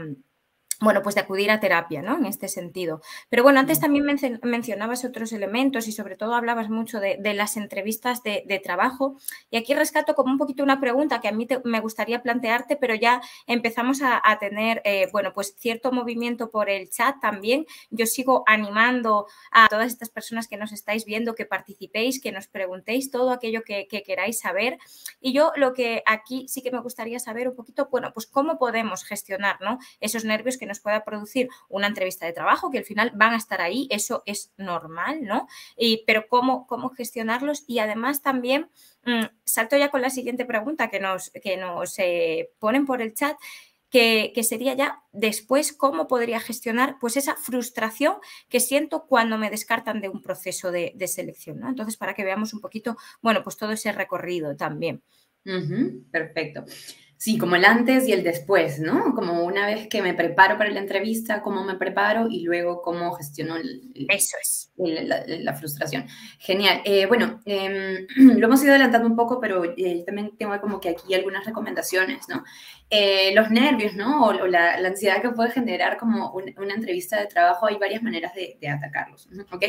Bueno, pues de acudir a terapia, ¿no? En este sentido. Pero bueno, antes también mencionabas otros elementos y sobre todo hablabas mucho de las entrevistas de trabajo. Y aquí rescato como un poquito una pregunta que a mí me gustaría plantearte, pero ya empezamos a tener, bueno, pues cierto movimiento por el chat también. Yo sigo animando a todas estas personas que nos estáis viendo, que participéis, que nos preguntéis todo aquello que queráis saber. Y yo lo que aquí sí que me gustaría saber un poquito, bueno, pues cómo podemos gestionar, ¿no? Esos nervios que nos pueda producir una entrevista de trabajo, que al final van a estar ahí, eso es normal, ¿no? Pero cómo gestionarlos y además también salto ya con la siguiente pregunta que nos ponen por el chat, que sería ya después cómo podría gestionar pues esa frustración que siento cuando me descartan de un proceso de selección, ¿no? Entonces, para que veamos un poquito, bueno, pues todo ese recorrido también. Perfecto. Sí, como el antes y el después, ¿no? Como una vez que me preparo para la entrevista, cómo me preparo y luego cómo gestiono Eso es. la frustración. Genial. Bueno, lo hemos ido adelantando un poco, pero también tengo como que aquí algunas recomendaciones, ¿no? Los nervios, ¿no? O la ansiedad que puede generar como una entrevista de trabajo, hay varias maneras de atacarlos, ¿ok?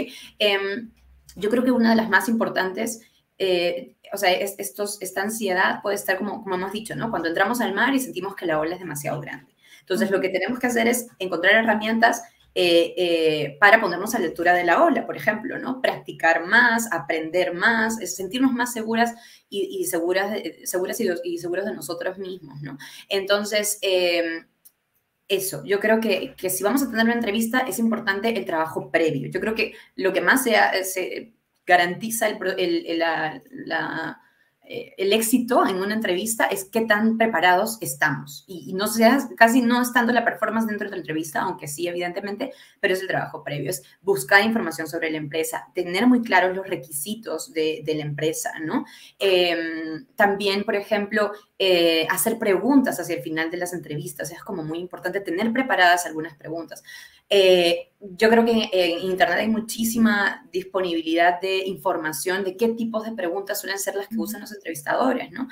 Yo creo que una de las más importantes o sea, esta ansiedad puede estar como hemos dicho, ¿no? Cuando entramos al mar y sentimos que la ola es demasiado grande. Entonces, lo que tenemos que hacer es encontrar herramientas para ponernos a la altura de la ola, por ejemplo, ¿no? Practicar más, aprender más, sentirnos más seguras y seguras de nosotros mismos, ¿no? Entonces, eso, yo creo que si vamos a tener una entrevista es importante el trabajo previo. Yo creo que lo que más se garantiza el éxito en una entrevista es qué tan preparados estamos. Y no sea, casi no estando la performance dentro de la entrevista, aunque sí, evidentemente, pero es el trabajo previo, es buscar información sobre la empresa, tener muy claros los requisitos de la empresa, ¿no? También, por ejemplo, hacer preguntas hacia el final de las entrevistas, es como muy importante tener preparadas algunas preguntas. Yo creo que en Internet hay muchísima disponibilidad de información de qué tipos de preguntas suelen ser las que usan los entrevistadores, ¿no?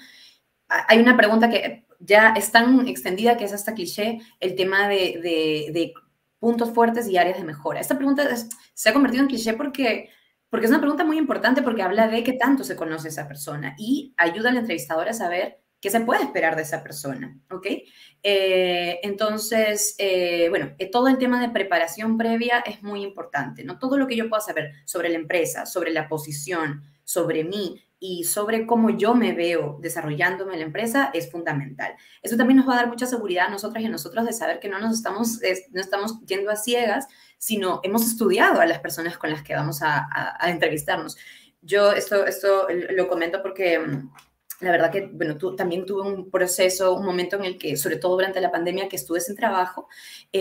Hay una pregunta que ya es tan extendida que es hasta cliché, el tema de puntos fuertes y áreas de mejora. Esta pregunta se ha convertido en cliché porque es una pregunta muy importante porque habla de qué tanto se conoce esa persona y ayuda al entrevistador a saber qué se puede esperar de esa persona, ¿ok? Entonces, bueno, todo el tema de preparación previa es muy importante, ¿no? Todo lo que yo pueda saber sobre la empresa, sobre la posición, sobre mí y sobre cómo yo me veo desarrollándome en la empresa es fundamental. Eso también nos va a dar mucha seguridad a nosotras y a nosotros de saber que no estamos yendo a ciegas, sino hemos estudiado a las personas con las que vamos a entrevistarnos. Yo esto lo comento porque la verdad que, bueno, también tuve un proceso, un momento en el que, sobre todo durante la pandemia, que estuve sin trabajo,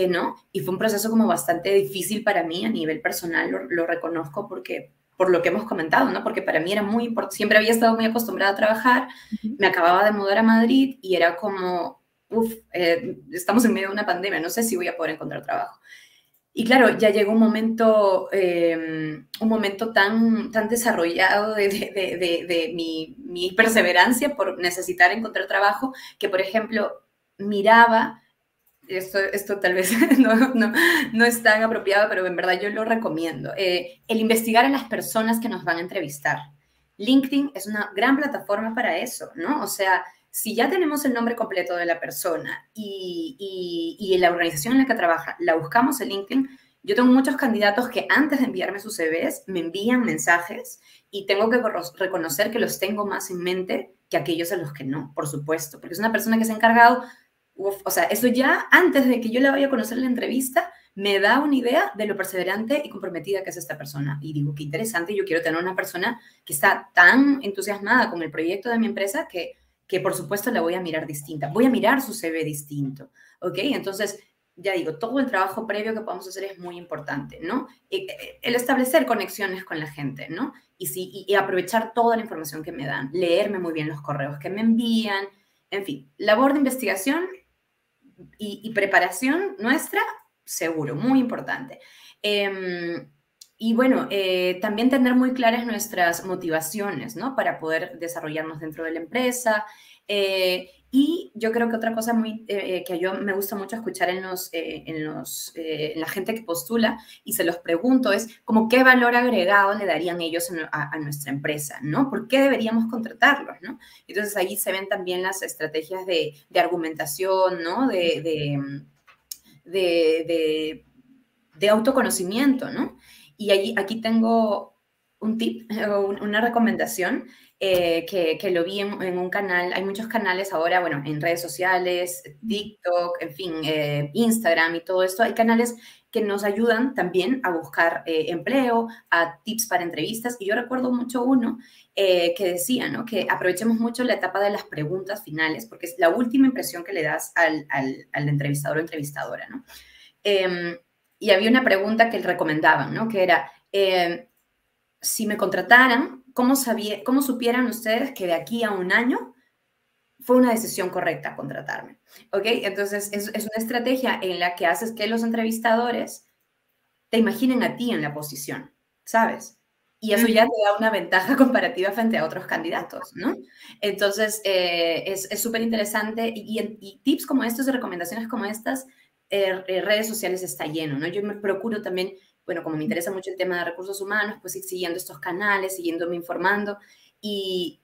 ¿no? Y fue un proceso como bastante difícil para mí a nivel personal, lo reconozco porque por lo que hemos comentado, ¿no? Porque para mí era muy importante, siempre había estado muy acostumbrada a trabajar, me acababa de mudar a Madrid y era como, estamos en medio de una pandemia, no sé si voy a poder encontrar trabajo. Y claro, ya llegó un momento tan desarrollado de mi perseverancia por necesitar encontrar trabajo, que, por ejemplo, miraba, esto tal vez no es tan apropiado, pero en verdad yo lo recomiendo, el investigar a las personas que nos van a entrevistar. LinkedIn es una gran plataforma para eso, ¿no? O sea, si ya tenemos el nombre completo de la persona y la organización en la que trabaja, la buscamos en LinkedIn, yo tengo muchos candidatos que antes de enviarme sus CVs me envían mensajes y tengo que reconocer que los tengo más en mente que aquellos a los que no, por supuesto, porque es una persona que se ha encargado, o sea, eso ya antes de que yo la vaya a conocer en la entrevista, me da una idea de lo perseverante y comprometida que es esta persona. Y digo, qué interesante, yo quiero tener una persona que está tan entusiasmada con el proyecto de mi empresa que por supuesto la voy a mirar distinta. Voy a mirar su CV distinto, ¿ok? Entonces, ya digo, todo el trabajo previo que podamos hacer es muy importante, ¿no? El establecer conexiones con la gente, ¿no? Y aprovechar toda la información que me dan, leerme muy bien los correos que me envían, en fin, labor de investigación y preparación nuestra, seguro, muy importante. Y bueno, también tener muy claras nuestras motivaciones, ¿no? Para poder desarrollarnos dentro de la empresa. Y yo creo que otra cosa que yo me gusta mucho escuchar en la gente que postula y se los pregunto es como qué valor agregado le darían ellos a nuestra empresa, ¿no? ¿Por qué deberíamos contratarlos, ¿no? Entonces ahí se ven también las estrategias de argumentación, ¿no? De, de autoconocimiento, ¿no? Y aquí tengo un tip, una recomendación que lo vi en un canal. Hay muchos canales ahora, bueno, en redes sociales, TikTok, en fin, Instagram y todo esto. Hay canales que nos ayudan también a buscar empleo, a tips para entrevistas. Y yo recuerdo mucho uno que decía, ¿no? Que aprovechemos mucho la etapa de las preguntas finales, porque es la última impresión que le das al entrevistador o entrevistadora, ¿no? Y había una pregunta que recomendaban, ¿no? Que era, si me contrataran, ¿cómo supieran ustedes que de aquí a un año fue una decisión correcta contratarme? ¿Ok? Entonces, es una estrategia en la que haces que los entrevistadores te imaginen a ti en la posición, ¿sabes? Y eso ya te da una ventaja comparativa frente a otros candidatos, ¿no? Entonces, es súper interesante y tips como estos, recomendaciones como estas, redes sociales está lleno, ¿no? Yo me procuro también, bueno, como me interesa mucho el tema de recursos humanos, pues ir siguiendo estos canales, siguiéndome informando y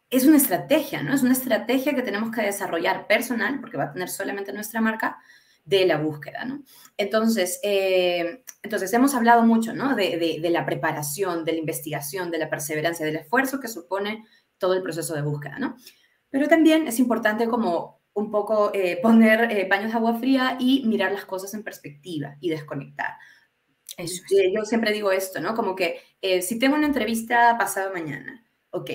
es una estrategia, ¿no? Es una estrategia que tenemos que desarrollar personal, porque va a tener solamente nuestra marca, de la búsqueda, ¿no? Entonces hemos hablado mucho, ¿no? De la preparación, de la investigación, de la perseverancia, del esfuerzo que supone todo el proceso de búsqueda, ¿no? Pero también es importante como un poco poner paños de agua fría y mirar las cosas en perspectiva y desconectar. Eso es. Yo siempre digo esto, ¿no? Como que si tengo una entrevista pasado mañana, ok,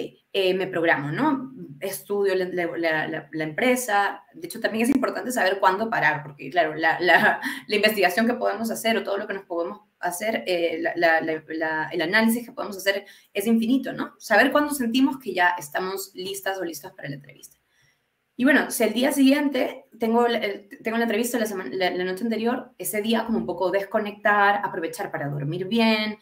me programo, ¿no? Estudio la empresa. De hecho, también es importante saber cuándo parar, porque claro, la investigación que podemos hacer o todo lo que nos podemos hacer, el análisis que podemos hacer es infinito, ¿no? Saber cuándo sentimos que ya estamos listas o listos para la entrevista. Y bueno, si el día siguiente tengo la entrevista la noche anterior, ese día como un poco desconectar, aprovechar para dormir bien,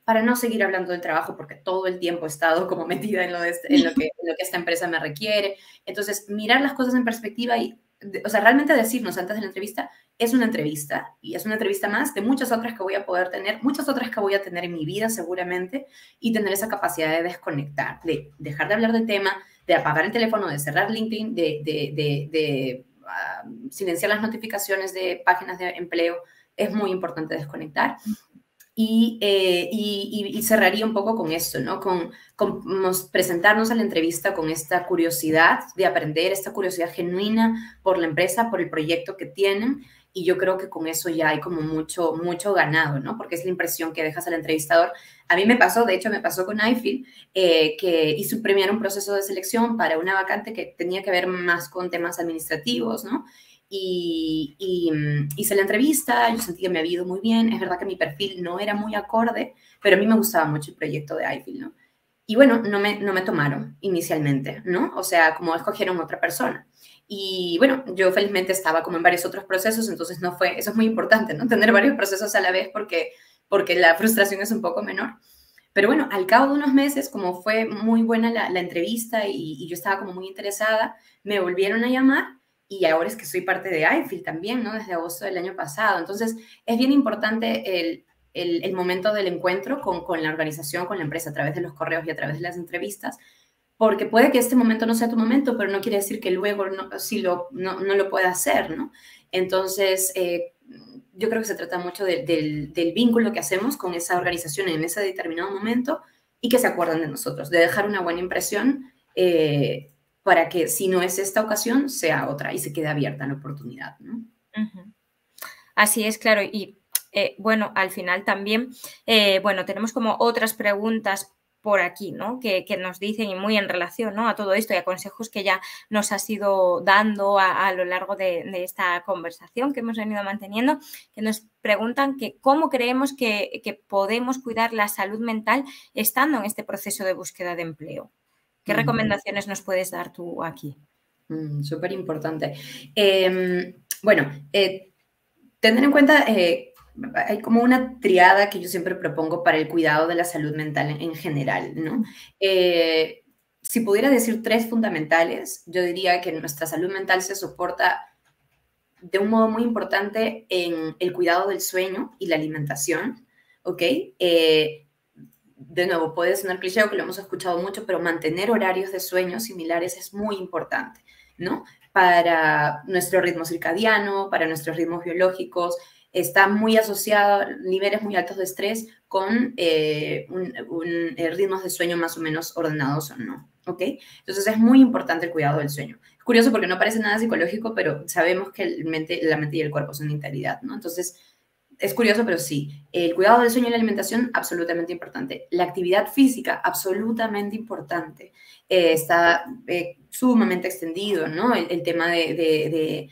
para no seguir hablando del trabajo porque todo el tiempo he estado como metida en lo que esta empresa me requiere. Entonces, mirar las cosas en perspectiva y, o sea, realmente decirnos antes de la entrevista, es una entrevista y es una entrevista más de muchas otras que voy a poder tener, muchas otras que voy a tener en mi vida seguramente y tener esa capacidad de desconectar, de dejar de hablar del tema, de apagar el teléfono, de cerrar LinkedIn, de silenciar las notificaciones de páginas de empleo, es muy importante desconectar. Y cerraría un poco con esto, ¿no? Con presentarnos a la entrevista con esta curiosidad de aprender, esta curiosidad genuina por la empresa, por el proyecto que tienen. Y yo creo que con eso ya hay como mucho ganado, ¿no? Porque es la impresión que dejas al entrevistador. A mí me pasó, de hecho me pasó con iField, que hizo premiar un proceso de selección para una vacante que tenía que ver más con temas administrativos, ¿no? Hice la entrevista, yo sentí que me había ido muy bien, es verdad que mi perfil no era muy acorde, pero a mí me gustaba mucho el proyecto de iField, ¿no? Y bueno, no me tomaron inicialmente, ¿no? O sea, como escogieron otra persona. Y bueno, yo felizmente estaba como en varios otros procesos, entonces no fue, eso es muy importante, ¿no? Tener varios procesos a la vez porque la frustración es un poco menor. Pero bueno, al cabo de unos meses, como fue muy buena la entrevista y yo estaba como muy interesada, me volvieron a llamar y ahora es que soy parte de iField también, ¿no? Desde agosto del año pasado. Entonces, es bien importante el momento del encuentro con la organización, con la empresa, a través de los correos y a través de las entrevistas, porque puede que este momento no sea tu momento, pero no quiere decir que luego no lo pueda hacer, ¿no? Entonces, yo creo que se trata mucho del vínculo que hacemos con esa organización en ese determinado momento y que se acuerdan de nosotros, de dejar una buena impresión para que si no es esta ocasión, sea otra y se quede abierta la oportunidad, ¿no? Así es, claro. Y bueno, al final también, bueno, tenemos como otras preguntas por aquí, ¿no? Que nos dicen y muy en relación, ¿no? A todo esto y a consejos que ya nos has ido dando a lo largo de esta conversación que hemos venido manteniendo, que nos preguntan que cómo creemos que podemos cuidar la salud mental estando en este proceso de búsqueda de empleo. ¿Qué recomendaciones nos puedes dar tú aquí? Súper importante. Bueno, tener en cuenta hay como una triada que yo siempre propongo para el cuidado de la salud mental en general, ¿no? Si pudiera decir tres fundamentales, yo diría que nuestra salud mental se soporta de un modo muy importante en el cuidado del sueño y la alimentación, ¿ok? De nuevo, puede sonar cliché o que lo hemos escuchado mucho, pero mantener horarios de sueño similares es muy importante, ¿no? Para nuestro ritmo circadiano, para nuestros ritmos biológicos, está muy asociado a niveles muy altos de estrés con ritmos de sueño más o menos ordenados o no, ¿ok? Entonces es muy importante el cuidado del sueño. Es curioso porque no parece nada psicológico, pero sabemos que la mente y el cuerpo son integridad, ¿no? Entonces, es curioso, pero sí. El cuidado del sueño y la alimentación, absolutamente importante. La actividad física, absolutamente importante. Está sumamente extendido, ¿no? El tema de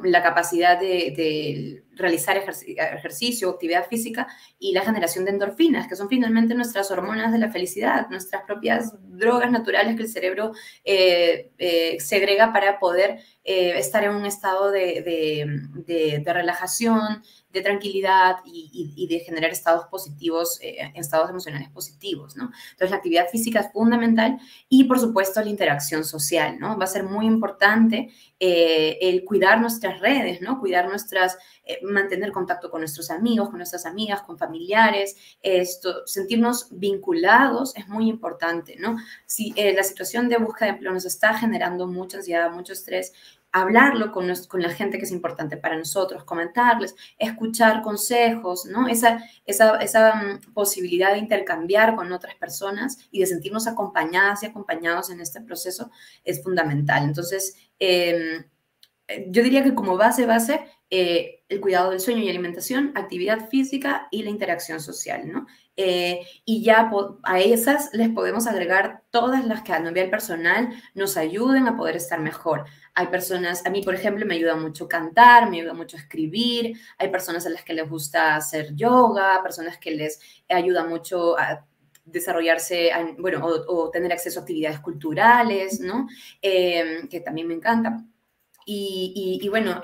la capacidad de realizar ejercicio, actividad física y la generación de endorfinas, que son finalmente nuestras hormonas de la felicidad, nuestras propias drogas naturales que el cerebro segrega para poder estar en un estado de relajación, de tranquilidad y de generar estados positivos, estados emocionales positivos, ¿no? Entonces, la actividad física es fundamental y, por supuesto, la interacción social, ¿no? Va a ser muy importante el cuidar nuestras redes, ¿no? Cuidar mantener contacto con nuestros amigos, con nuestras amigas, con familiares, sentirnos vinculados es muy importante, ¿no? Si la situación de búsqueda de empleo nos está generando mucha ansiedad, mucho estrés, hablarlo con la gente que es importante para nosotros, comentarles, escuchar consejos, ¿no? Esa posibilidad de intercambiar con otras personas y de sentirnos acompañadas y acompañados en este proceso es fundamental. Entonces, yo diría que como base, el cuidado del sueño y alimentación, actividad física y la interacción social, ¿no? Y ya a esas les podemos agregar todas las que a nivel personal nos ayuden a poder estar mejor. Hay personas, a mí por ejemplo me ayuda mucho cantar, me ayuda mucho escribir, hay personas a las que les gusta hacer yoga, personas que les ayuda mucho a desarrollarse, bueno, o tener acceso a actividades culturales, ¿no? Que también me encanta. Y bueno,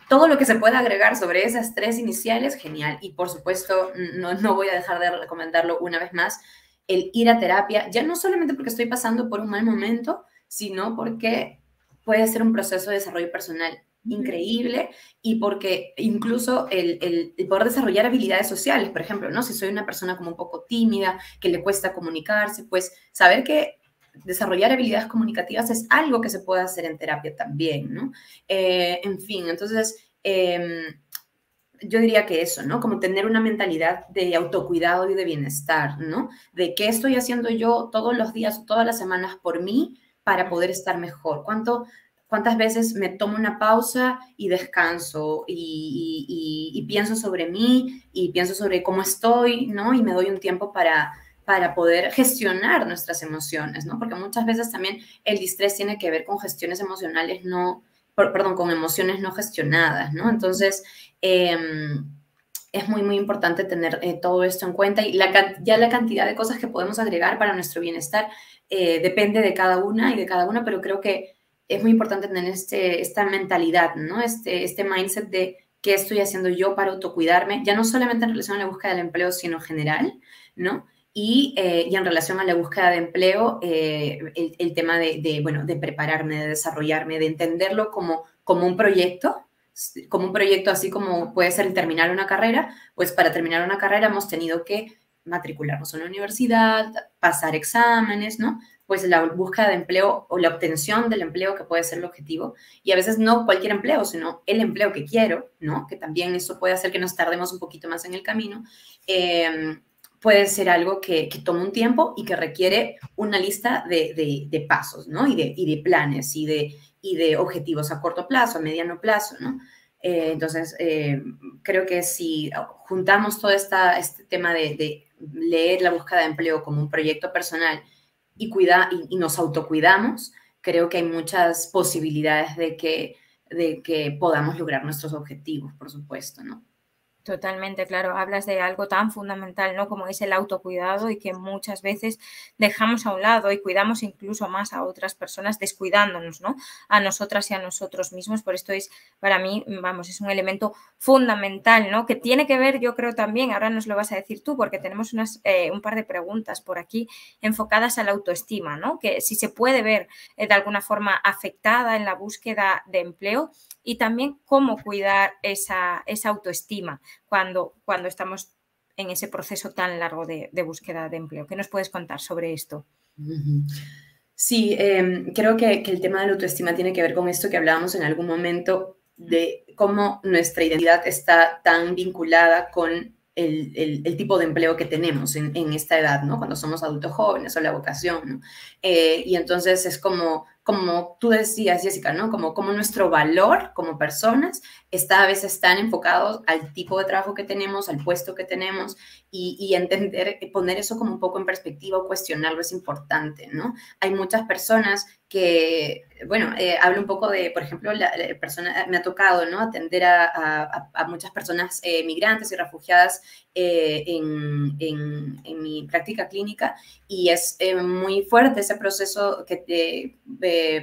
todo lo que se pueda agregar sobre esas tres iniciales, genial. Y por supuesto, no voy a dejar de recomendarlo una vez más, el ir a terapia, ya no solamente porque estoy pasando por un mal momento, sino porque puede ser un proceso de desarrollo personal increíble y porque incluso el poder desarrollar habilidades sociales, por ejemplo, ¿no? Si soy una persona como un poco tímida, que le cuesta comunicarse, pues saber que desarrollar habilidades comunicativas es algo que se puede hacer en terapia también, ¿no? En fin, entonces, yo diría que eso, ¿no? Como tener una mentalidad de autocuidado y de bienestar, ¿no? De qué estoy haciendo yo todos los días o todas las semanas por mí para poder estar mejor. ¿Cuántas veces me tomo una pausa y descanso y pienso sobre mí y pienso sobre cómo estoy, ¿no? Y me doy un tiempo para poder gestionar nuestras emociones, ¿no? Porque muchas veces también el distrés tiene que ver con gestiones emocionales perdón, con emociones no gestionadas, ¿no? Entonces, es muy, muy importante tener todo esto en cuenta y ya la cantidad de cosas que podemos agregar para nuestro bienestar depende de cada una y de cada una, pero creo que es muy importante tener esta mentalidad, ¿no? Este mindset de qué estoy haciendo yo para autocuidarme, ya no solamente en relación a la búsqueda del empleo, sino en general, ¿no? Y en relación a la búsqueda de empleo, el tema bueno, de prepararme, de desarrollarme, de entenderlo como un proyecto así como puede ser terminar una carrera, pues para terminar una carrera hemos tenido que matricularnos a una universidad, pasar exámenes, ¿no? Pues la búsqueda de empleo o la obtención del empleo que puede ser el objetivo, y a veces no cualquier empleo, sino el empleo que quiero, ¿no? Que también eso puede hacer que nos tardemos un poquito más en el camino. Puede ser algo que toma un tiempo y que requiere una lista de pasos, ¿no? Y de planes y de objetivos a corto plazo, a mediano plazo, ¿no? Entonces, creo que si juntamos todo este tema de leer la búsqueda de empleo como un proyecto personal y nos autocuidamos, creo que hay muchas posibilidades de que podamos lograr nuestros objetivos, por supuesto, ¿no? Totalmente, claro. Hablas de algo tan fundamental, ¿no? Como es el autocuidado y que muchas veces dejamos a un lado y cuidamos incluso más a otras personas descuidándonos, ¿no? A nosotras y a nosotros mismos. Por esto es, para mí, vamos, es un elemento fundamental, ¿no? Que tiene que ver, yo creo también, ahora nos lo vas a decir tú, porque tenemos un par de preguntas por aquí enfocadas a la autoestima, ¿no? Que si se puede ver de alguna forma afectada en la búsqueda de empleo y también cómo cuidar esa autoestima cuando estamos en ese proceso tan largo de búsqueda de empleo. ¿Qué nos puedes contar sobre esto? Sí, creo que el tema de la autoestima tiene que ver con esto que hablábamos en algún momento de cómo nuestra identidad está tan vinculada con el tipo de empleo que tenemos en esta edad, ¿no? Cuando somos adultos jóvenes o la vocación, ¿no? Y entonces es como tú decías, Jessica, ¿no? Como nuestro valor como personas está a veces tan enfocado al tipo de trabajo que tenemos, al puesto que tenemos, y entender, poner eso como un poco en perspectiva o cuestionarlo es importante, ¿no? Hay muchas personas que, bueno, hablo un poco de, por ejemplo, la persona, me ha tocado, ¿no? Atender a muchas personas migrantes y refugiadas en mi práctica clínica, y es muy fuerte ese proceso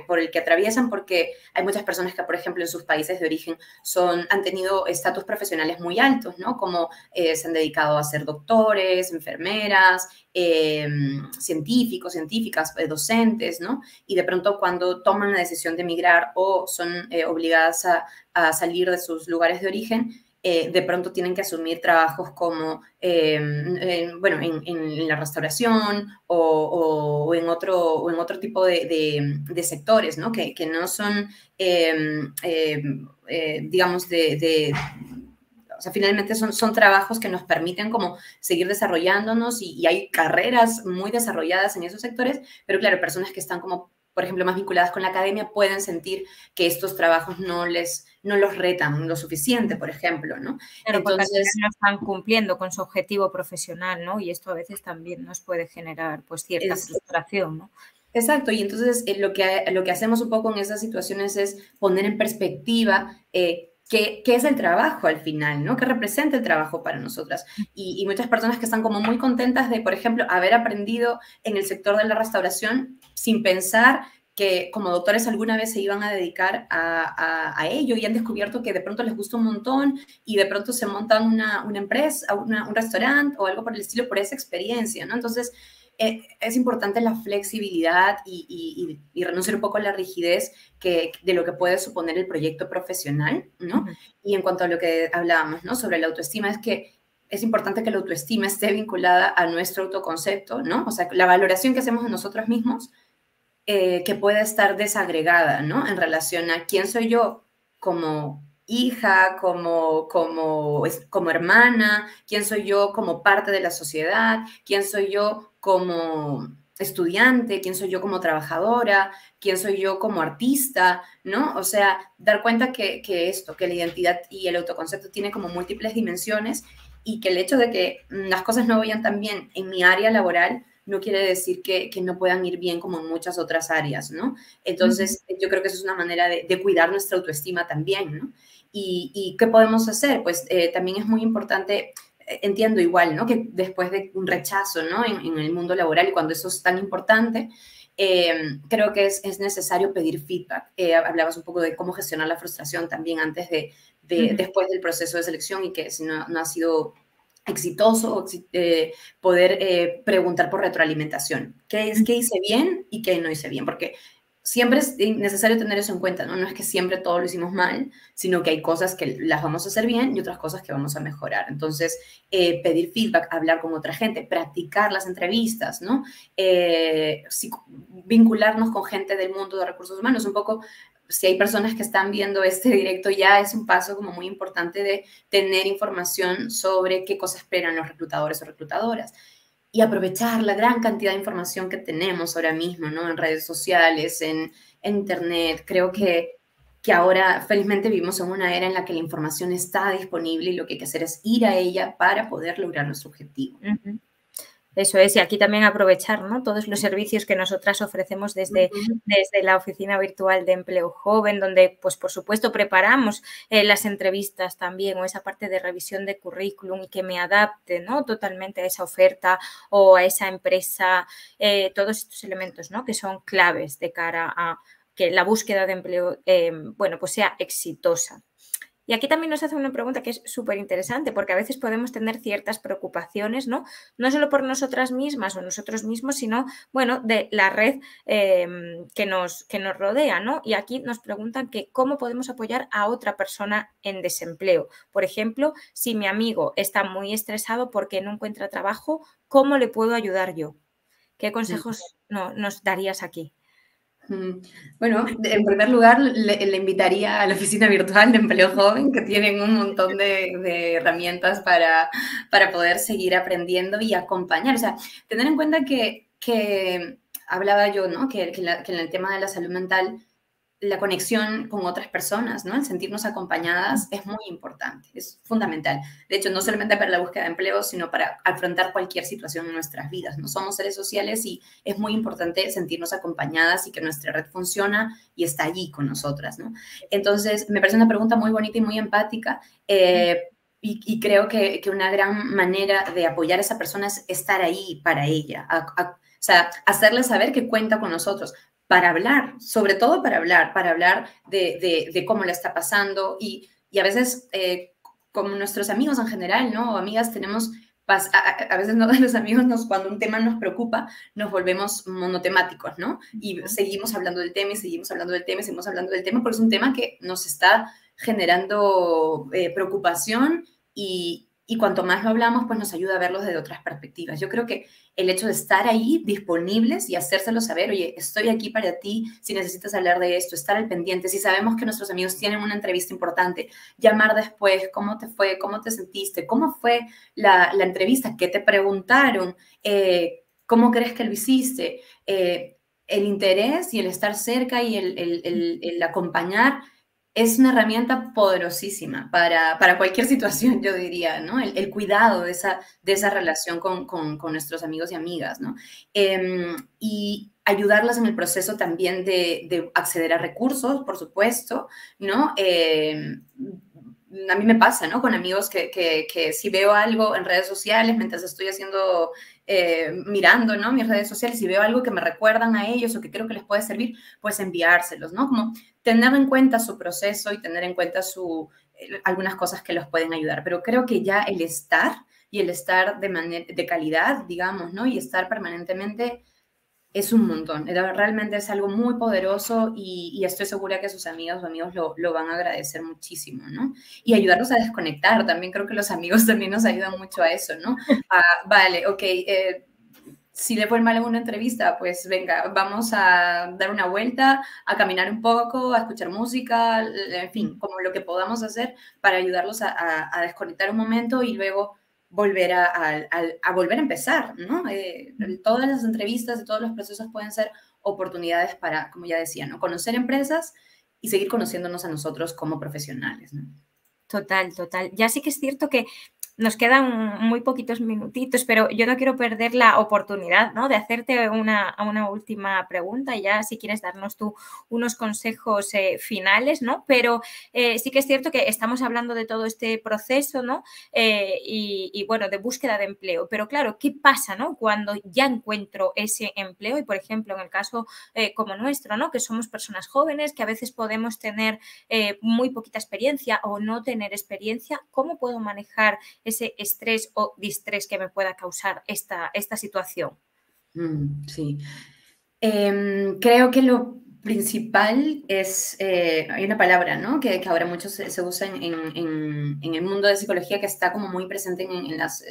por el que atraviesan, porque hay muchas personas que, por ejemplo, en sus países de origen han tenido estatus profesionales muy altos, ¿no? Como se han dedicado a ser doctores, enfermeras, científicos, científicas, docentes, ¿no? Y de pronto cuando toman la decisión de emigrar o son obligadas a salir de sus lugares de origen, de pronto tienen que asumir trabajos como, bueno, en la restauración o en otro tipo de sectores, ¿no? Que no son, digamos, o sea, finalmente son trabajos que nos permiten como seguir desarrollándonos, y hay carreras muy desarrolladas en esos sectores, pero claro, personas que están como, por ejemplo, más vinculadas con la academia pueden sentir que estos trabajos no los retan lo suficiente, por ejemplo, ¿no? Claro, porque al final no están cumpliendo con su objetivo profesional, ¿no? Y esto a veces también nos puede generar pues cierta frustración, ¿no? Exacto, y entonces lo que hacemos un poco en esas situaciones es poner en perspectiva qué es el trabajo al final, ¿no? ¿Qué representa el trabajo para nosotras? Y muchas personas que están como muy contentas de, por ejemplo, haber aprendido en el sector de la restauración sin pensar que como doctores alguna vez se iban a dedicar a ello, y han descubierto que de pronto les gusta un montón y de pronto se montan una empresa, un restaurante o algo por el estilo por esa experiencia, ¿no? Entonces, es importante la flexibilidad y renunciar un poco a la rigidez de lo que puede suponer el proyecto profesional, ¿no? Y en cuanto a lo que hablábamos, ¿no? Sobre la autoestima, es que es importante que la autoestima esté vinculada a nuestro autoconcepto, ¿no? O sea, la valoración que hacemos de nosotros mismos, que pueda estar desagregada, ¿no? En relación a quién soy yo como hija, como hermana, quién soy yo como parte de la sociedad, quién soy yo como estudiante, quién soy yo como trabajadora, quién soy yo como artista, ¿no? O sea, dar cuenta que la identidad y el autoconcepto tiene como múltiples dimensiones, y que el hecho de que las cosas no vayan tan bien en mi área laboral no quiere decir que no puedan ir bien como en muchas otras áreas, ¿no? Entonces, yo creo que eso es una manera de cuidar nuestra autoestima también, ¿no? ¿Y qué podemos hacer? Pues también es muy importante, entiendo igual, ¿no? Que después de un rechazo, ¿no? En el mundo laboral, y cuando eso es tan importante, creo que es necesario pedir feedback. Hablabas un poco de cómo gestionar la frustración también antes después del proceso de selección, y que si no ha sido exitoso, poder preguntar por retroalimentación. ¿Qué hice bien y qué no hice bien? Porque siempre es necesario tener eso en cuenta, ¿no? No es que siempre todo lo hicimos mal, sino que hay cosas que las vamos a hacer bien y otras cosas que vamos a mejorar. Entonces, pedir feedback, hablar con otra gente, practicar las entrevistas, ¿no? Vincularnos con gente del mundo de recursos humanos, un poco. Si hay personas que están viendo este directo, ya es un paso como muy importante de tener información sobre qué cosas esperan los reclutadores o reclutadoras, y aprovechar la gran cantidad de información que tenemos ahora mismo, ¿no? En redes sociales, en internet. Creo que ahora felizmente vivimos en una era en la que la información está disponible, y lo que hay que hacer es ir a ella para poder lograr nuestro objetivo. Eso es, y aquí también aprovechar, ¿no?, todos los servicios que nosotras ofrecemos desde la Oficina Virtual de Empleo Joven, donde, pues, por supuesto, preparamos las entrevistas también, o esa parte de revisión de currículum y que me adapte, ¿no?, totalmente a esa oferta o a esa empresa, todos estos elementos, ¿no?, que son claves de cara a que la búsqueda de empleo, bueno, pues sea exitosa. Y aquí también nos hace una pregunta que es súper interesante, porque a veces podemos tener ciertas preocupaciones, ¿no? No solo por nosotras mismas o nosotros mismos, sino, bueno, de la red que nos rodea, ¿no? Y aquí nos preguntan que cómo podemos apoyar a otra persona en desempleo. Por ejemplo, si mi amigo está muy estresado porque no encuentra trabajo, ¿cómo le puedo ayudar yo? ¿Qué consejos nos darías aquí? Bueno, en primer lugar, le invitaría a la oficina virtual de empleo joven, que tienen un montón de herramientas para poder seguir aprendiendo y acompañar. O sea, tener en cuenta que hablaba yo, ¿no? Que en el tema de la salud mental, la conexión con otras personas, ¿no? El sentirnos acompañadas es muy importante, es fundamental. De hecho, no solamente para la búsqueda de empleo, sino para afrontar cualquier situación en nuestras vidas, ¿no? Somos seres sociales y es muy importante sentirnos acompañadas y que nuestra red funciona y está allí con nosotras, ¿no? Entonces, me parece una pregunta muy bonita y muy empática. Y creo que una gran manera de apoyar a esa persona es estar ahí para ella, o sea, hacerle saber que cuenta con nosotros para hablar, sobre todo para hablar de cómo le está pasando y a veces, como nuestros amigos en general, ¿no? O amigas, tenemos, a veces ¿no? Los amigos, cuando un tema nos preocupa, nos volvemos monotemáticos, ¿no? Y seguimos hablando del tema y seguimos hablando del tema y seguimos hablando del tema porque es un tema que nos está generando preocupación y cuanto más lo hablamos, pues nos ayuda a verlos desde otras perspectivas. Yo creo que el hecho de estar ahí disponibles y hacérselo saber, oye, estoy aquí para ti, si necesitas hablar de esto, estar al pendiente, si sabemos que nuestros amigos tienen una entrevista importante, llamar después, cómo te fue, cómo te sentiste, cómo fue la entrevista, qué te preguntaron, cómo crees que lo hiciste, el interés y el estar cerca y el acompañar es una herramienta poderosísima para cualquier situación, yo diría, ¿no? El cuidado de esa relación con nuestros amigos y amigas, ¿no? Y ayudarlas en el proceso también de acceder a recursos, por supuesto, ¿no? A mí me pasa, ¿no? Con amigos que si veo algo en redes sociales, mientras estoy haciendo, mirando, ¿no? Mis redes sociales, si veo algo que me recuerdan a ellos o que creo que les puede servir, pues enviárselos, ¿no? Como tener en cuenta su proceso y tener en cuenta algunas cosas que los pueden ayudar. Pero creo que ya el estar y el estar de calidad, digamos, ¿no? Y estar permanentemente es un montón. Realmente es algo muy poderoso y estoy segura que sus amigas o amigos lo van a agradecer muchísimo, ¿no? Y ayudarlos a desconectar. También creo que los amigos también nos ayudan mucho a eso, ¿no? Vale, ok, si le fue mal en una entrevista, pues venga, vamos a dar una vuelta, a caminar un poco, a escuchar música, en fin, como lo que podamos hacer para ayudarlos a desconectar un momento y luego volver a volver a empezar, ¿no? Todas las entrevistas y todos los procesos pueden ser oportunidades para, como ya decía, ¿no? Conocer empresas y seguir conociéndonos a nosotros como profesionales, ¿no? Total, total. Ya sí que es cierto que nos quedan muy poquitos minutitos, pero yo no quiero perder la oportunidad, ¿no?, de hacerte una última pregunta y ya si quieres darnos tú unos consejos finales, ¿no? Pero sí que es cierto que estamos hablando de todo este proceso, ¿no? Y bueno, de búsqueda de empleo. Pero claro, ¿qué pasa, ¿no?, cuando ya encuentro ese empleo? Y, por ejemplo, en el caso como nuestro, ¿no?, que somos personas jóvenes, que a veces podemos tener muy poquita experiencia o no tener experiencia, ¿cómo puedo manejar ese estrés o distrés que me pueda causar esta situación? Sí. Creo que lo principal es, hay una palabra, ¿no? Que ahora mucho se usa en el mundo de psicología que está como muy presente en las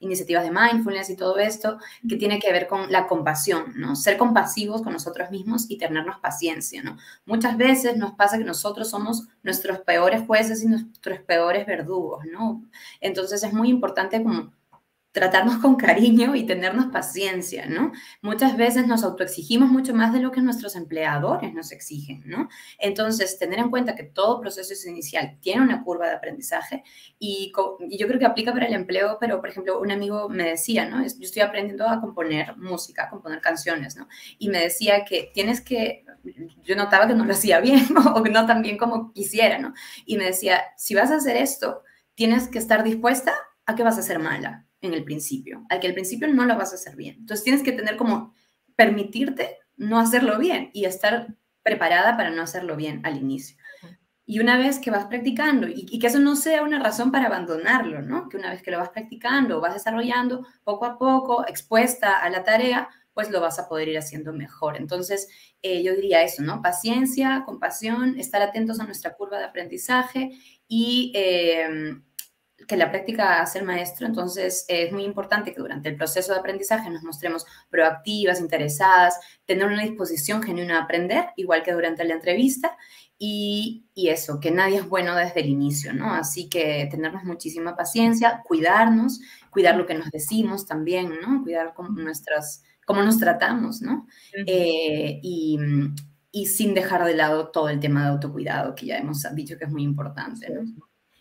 iniciativas de mindfulness y todo esto, que tiene que ver con la compasión, ¿no? Ser compasivos con nosotros mismos y tenernos paciencia, ¿no? Muchas veces nos pasa que nosotros somos nuestros peores jueces y nuestros peores verdugos, ¿no? Entonces es muy importante como tratarnos con cariño y tenernos paciencia, ¿no? Muchas veces nos autoexigimos mucho más de lo que nuestros empleadores nos exigen, ¿no? Entonces, tener en cuenta que todo proceso inicial tiene una curva de aprendizaje y yo creo que aplica para el empleo, pero, por ejemplo, un amigo me decía, ¿no? Yo estoy aprendiendo a componer música, a componer canciones, ¿no? Y me decía que yo notaba que no lo hacía bien o no tan bien como quisiera, ¿no? Y me decía, si vas a hacer esto, tienes que estar dispuesta a que vas a ser mala en el principio, a que al principio no lo vas a hacer bien. Entonces tienes que tener como permitirte no hacerlo bien y estar preparada para no hacerlo bien al inicio. Y una vez que vas practicando, y que eso no sea una razón para abandonarlo, ¿no? Que una vez que lo vas practicando, vas desarrollando poco a poco, expuesta a la tarea, pues lo vas a poder ir haciendo mejor. Entonces, yo diría eso, ¿no? Paciencia, compasión, estar atentos a nuestra curva de aprendizaje y que la práctica hace el maestro, entonces es muy importante que durante el proceso de aprendizaje nos mostremos proactivas, interesadas, tener una disposición genuina a aprender, igual que durante la entrevista, y eso, que nadie es bueno desde el inicio, ¿no? Así que tenernos muchísima paciencia, cuidarnos, cuidar lo que nos decimos también, ¿no? Cuidar cómo nos tratamos, ¿no? Y sin dejar de lado todo el tema de autocuidado, que ya hemos dicho que es muy importante, ¿no?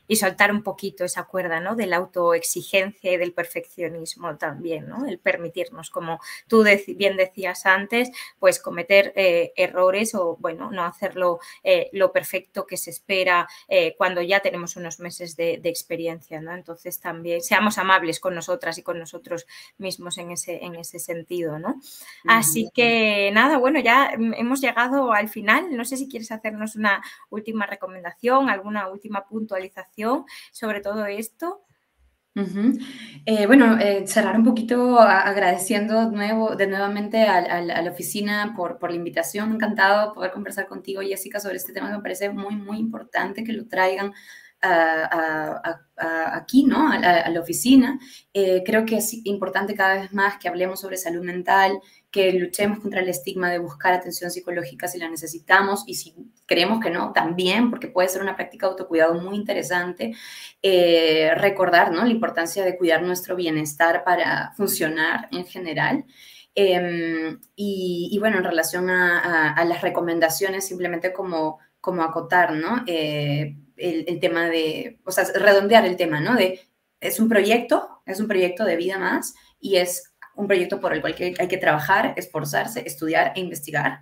Y soltar un poquito esa cuerda, ¿no? De la autoexigencia y del perfeccionismo también, ¿no? El permitirnos, como tú bien decías antes, pues cometer errores o, bueno, no hacerlo lo perfecto que se espera cuando ya tenemos unos meses de experiencia, ¿no? Entonces también seamos amables con nosotras y con nosotros mismos en ese sentido, ¿no? Así que nada, bueno, ya hemos llegado al final. No sé si quieres hacernos una última recomendación, alguna última puntualización sobre todo esto. Bueno, cerrar un poquito agradeciendo nuevamente a la oficina por la invitación. Encantado poder conversar contigo, Jessica, sobre este tema que me parece muy, muy importante que lo traigan aquí, ¿no? A la oficina. Creo que es importante cada vez más que hablemos sobre salud mental, que luchemos contra el estigma de buscar atención psicológica si la necesitamos y si creemos que no, también, porque puede ser una práctica de autocuidado muy interesante. Recordar, ¿no? La importancia de cuidar nuestro bienestar para funcionar en general. Y bueno, en relación a las recomendaciones, simplemente como acotar, ¿no? El tema de, o sea, redondear el tema, ¿no? Es un proyecto de vida más y es un proyecto por el cual hay que trabajar, esforzarse, estudiar e investigar,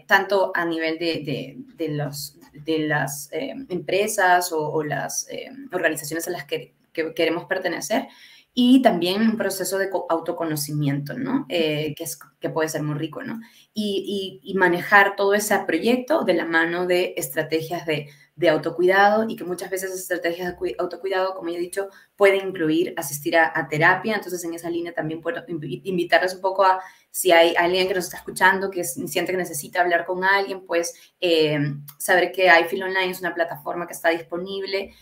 tanto a nivel de las empresas o las organizaciones a las que queremos pertenecer, y también un proceso de autoconocimiento, ¿no? Que puede ser muy rico, ¿no? Y manejar todo ese proyecto de la mano de estrategias de autocuidado, y que muchas veces esas estrategias de autocuidado, como ya he dicho, pueden incluir asistir a terapia. Entonces, en esa línea también puedo invitarles un poco a, si hay alguien que nos está escuchando que siente que necesita hablar con alguien, pues saber que iFeel Online es una plataforma que está disponible.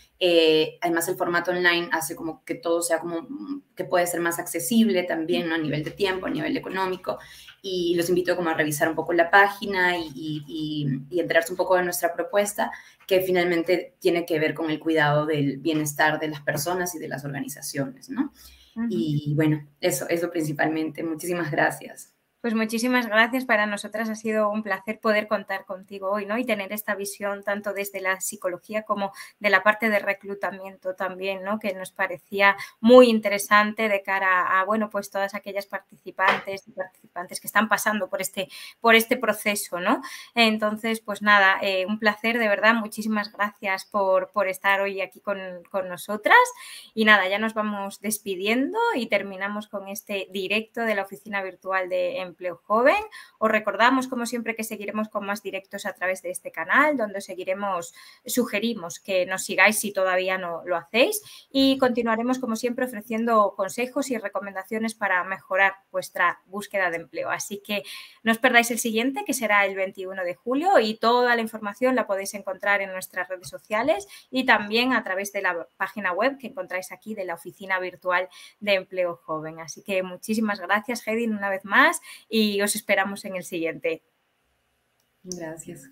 Además, el formato online hace como que todo sea como que puede ser más accesible también, ¿no? A nivel de tiempo, a nivel económico. Y los invito como a revisar un poco la página y enterarse un poco de nuestra propuesta, que finalmente tiene que ver con el cuidado del bienestar de las personas y de las organizaciones, ¿no? Y bueno, eso principalmente. Muchísimas gracias. Pues muchísimas gracias. Para nosotras ha sido un placer poder contar contigo hoy, ¿no? Y tener esta visión tanto desde la psicología como de la parte de reclutamiento también, ¿no? Que nos parecía muy interesante de cara a, bueno, pues todas aquellas participantes y participantes que están pasando por este proceso, ¿no? Entonces, pues nada, un placer, de verdad. Muchísimas gracias por estar hoy aquí con nosotras. Y nada, ya nos vamos despidiendo y terminamos con este directo de la oficina virtual de Empleo Joven. Os recordamos, como siempre, que seguiremos con más directos a través de este canal, donde sugerimos que nos sigáis si todavía no lo hacéis, y continuaremos, como siempre, ofreciendo consejos y recomendaciones para mejorar vuestra búsqueda de empleo. Así que no os perdáis el siguiente, que será el 21 de julio, y toda la información la podéis encontrar en nuestras redes sociales y también a través de la página web que encontráis aquí de la Oficina Virtual de Empleo Joven. Así que muchísimas gracias, Hedin, una vez más, y os esperamos en el siguiente. Gracias.